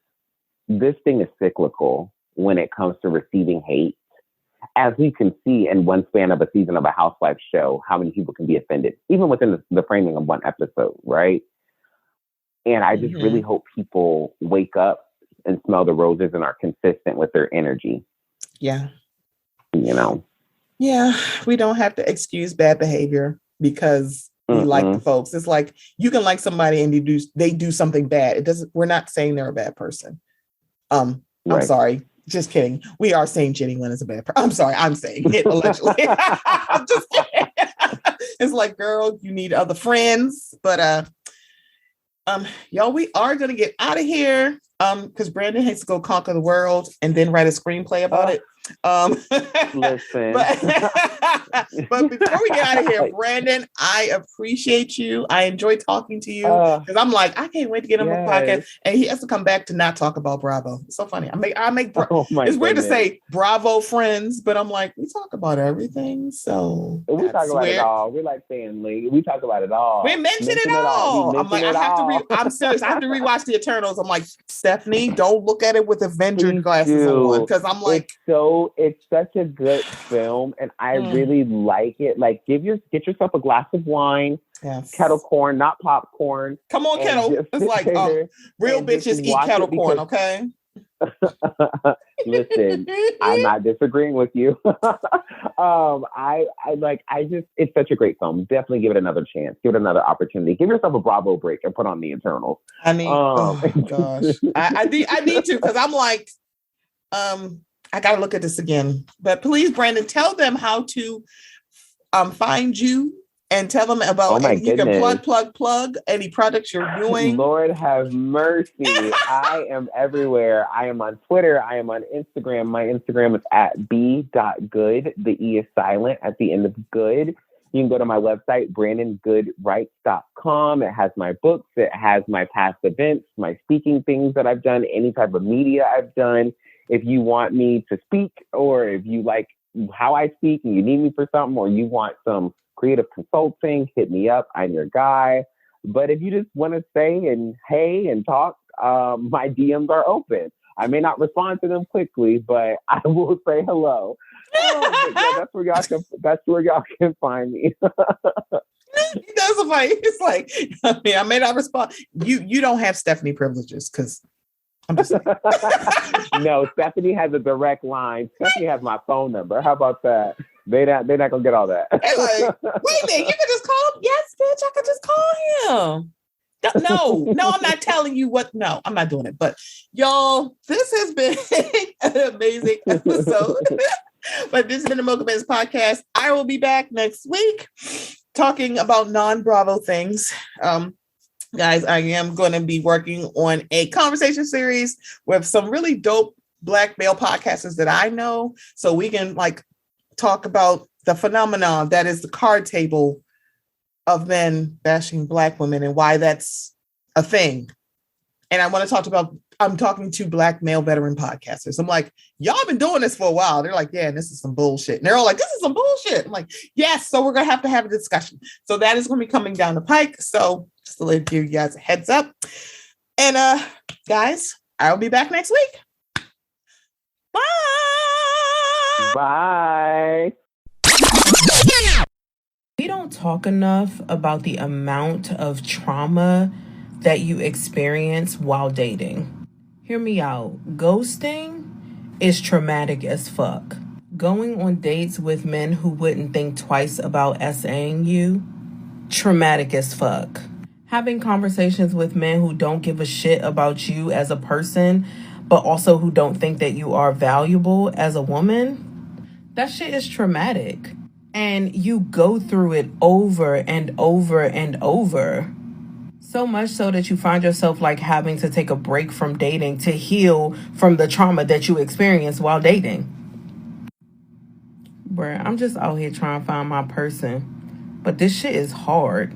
this thing is cyclical when it comes to receiving hate. As we can see in one span of a season of a Housewives show, how many people can be offended, even within the framing of one episode, right? And I just really hope people wake up and smell the roses and are consistent with their energy.
Yeah.
You know?
Yeah, we don't have to excuse bad behavior because we like the folks. It's like you can like somebody and they do something bad. It doesn't. We're not saying they're a bad person. I'm sorry. Just kidding. We are saying Jennie Nguyen is a bad person. I'm sorry. I'm saying it allegedly. I'm just kidding. It's like, girl, you need other friends. But y'all, we are gonna get out of here. Because Brandon has to go conquer the world and then write a screenplay about it.
Listen.
But before we get out of here, Brandon, I appreciate you. I enjoy talking to you because I'm like, I can't wait to get him a podcast, and he has to come back to not talk about Bravo. It's so funny. I make it's weird to say Bravo friends, but I'm like, we talk about everything. So
we talk about it all. We're like family. We talk about it all.
We mention it all. I'm like, I'm serious. I have to rewatch the Eternals. I'm like, Stephanie, don't look at it with Avenger glasses on, because I'm like,
it's such a good film, and I really like it. Like, get yourself a glass of wine, kettle corn, not popcorn.
Come on, kettle. It's like real bitches eat kettle corn, okay?
Listen, I'm not disagreeing with you. It's such a great film. Definitely give it another chance. Give it another opportunity. Give yourself a Bravo break and put on the Eternals.
I mean, oh gosh, I need to, because I'm like, I got to look at this again. But please, Brandon, tell them how to find you, and tell them about you can plug any products you're doing.
Lord have mercy. I am everywhere. I am on Twitter. I am on Instagram. My Instagram is at b.good. The E is silent at the end of good. You can go to my website, brandongoodwrites.com. It has my books. It has my past events, my speaking things that I've done, any type of media I've done. If you want me to speak, or if you like how I speak and you need me for something, or you want some creative consulting, hit me up. I'm your guy. But if you just want to say and hey and talk, my DMs are open. I may not respond to them quickly, but I will say hello. That's where y'all can find me.
That's funny. It's like, I may not respond. You don't have Stephanie privileges, because I'm just
No, Stephanie has a direct line. Stephanie has my phone number. How about that? They're not gonna get all that.
Like, wait a minute, you can just call him? Yes, bitch, I could just call him. No, I'm not telling you what. No, I'm not doing it. But y'all, this has been an amazing episode. But this has been the Mocha Men's podcast. I will be back next week talking about non-Bravo things. Guys, I am going to be working on a conversation series with some really dope Black male podcasters that I know, so we can like talk about the phenomenon that is the card table of men bashing Black women and why that's a thing. And I want to talk about, I'm talking to Black male veteran podcasters. I'm like, y'all been doing this for a while. They're like, yeah, this is some bullshit. And they're all like, this is some bullshit. I'm like, yes. So we're going to have a discussion. So that is going to be coming down the pike. So just to give you guys a heads up. And guys, I will be back next week. Bye.
Bye.
don't talk enough about the amount of trauma that you experience while dating. Hear me out. Ghosting is traumatic as fuck. Going on dates with men who wouldn't think twice about SAing you, traumatic as fuck. Having conversations with men who don't give a shit about you as a person, but also who don't think that you are valuable as a woman, that shit is traumatic. And you go through it over and over and over. So much so that you find yourself like having to take a break from dating to heal from the trauma that you experienced while dating. Bruh, I'm just out here trying to find my person. But this shit is hard.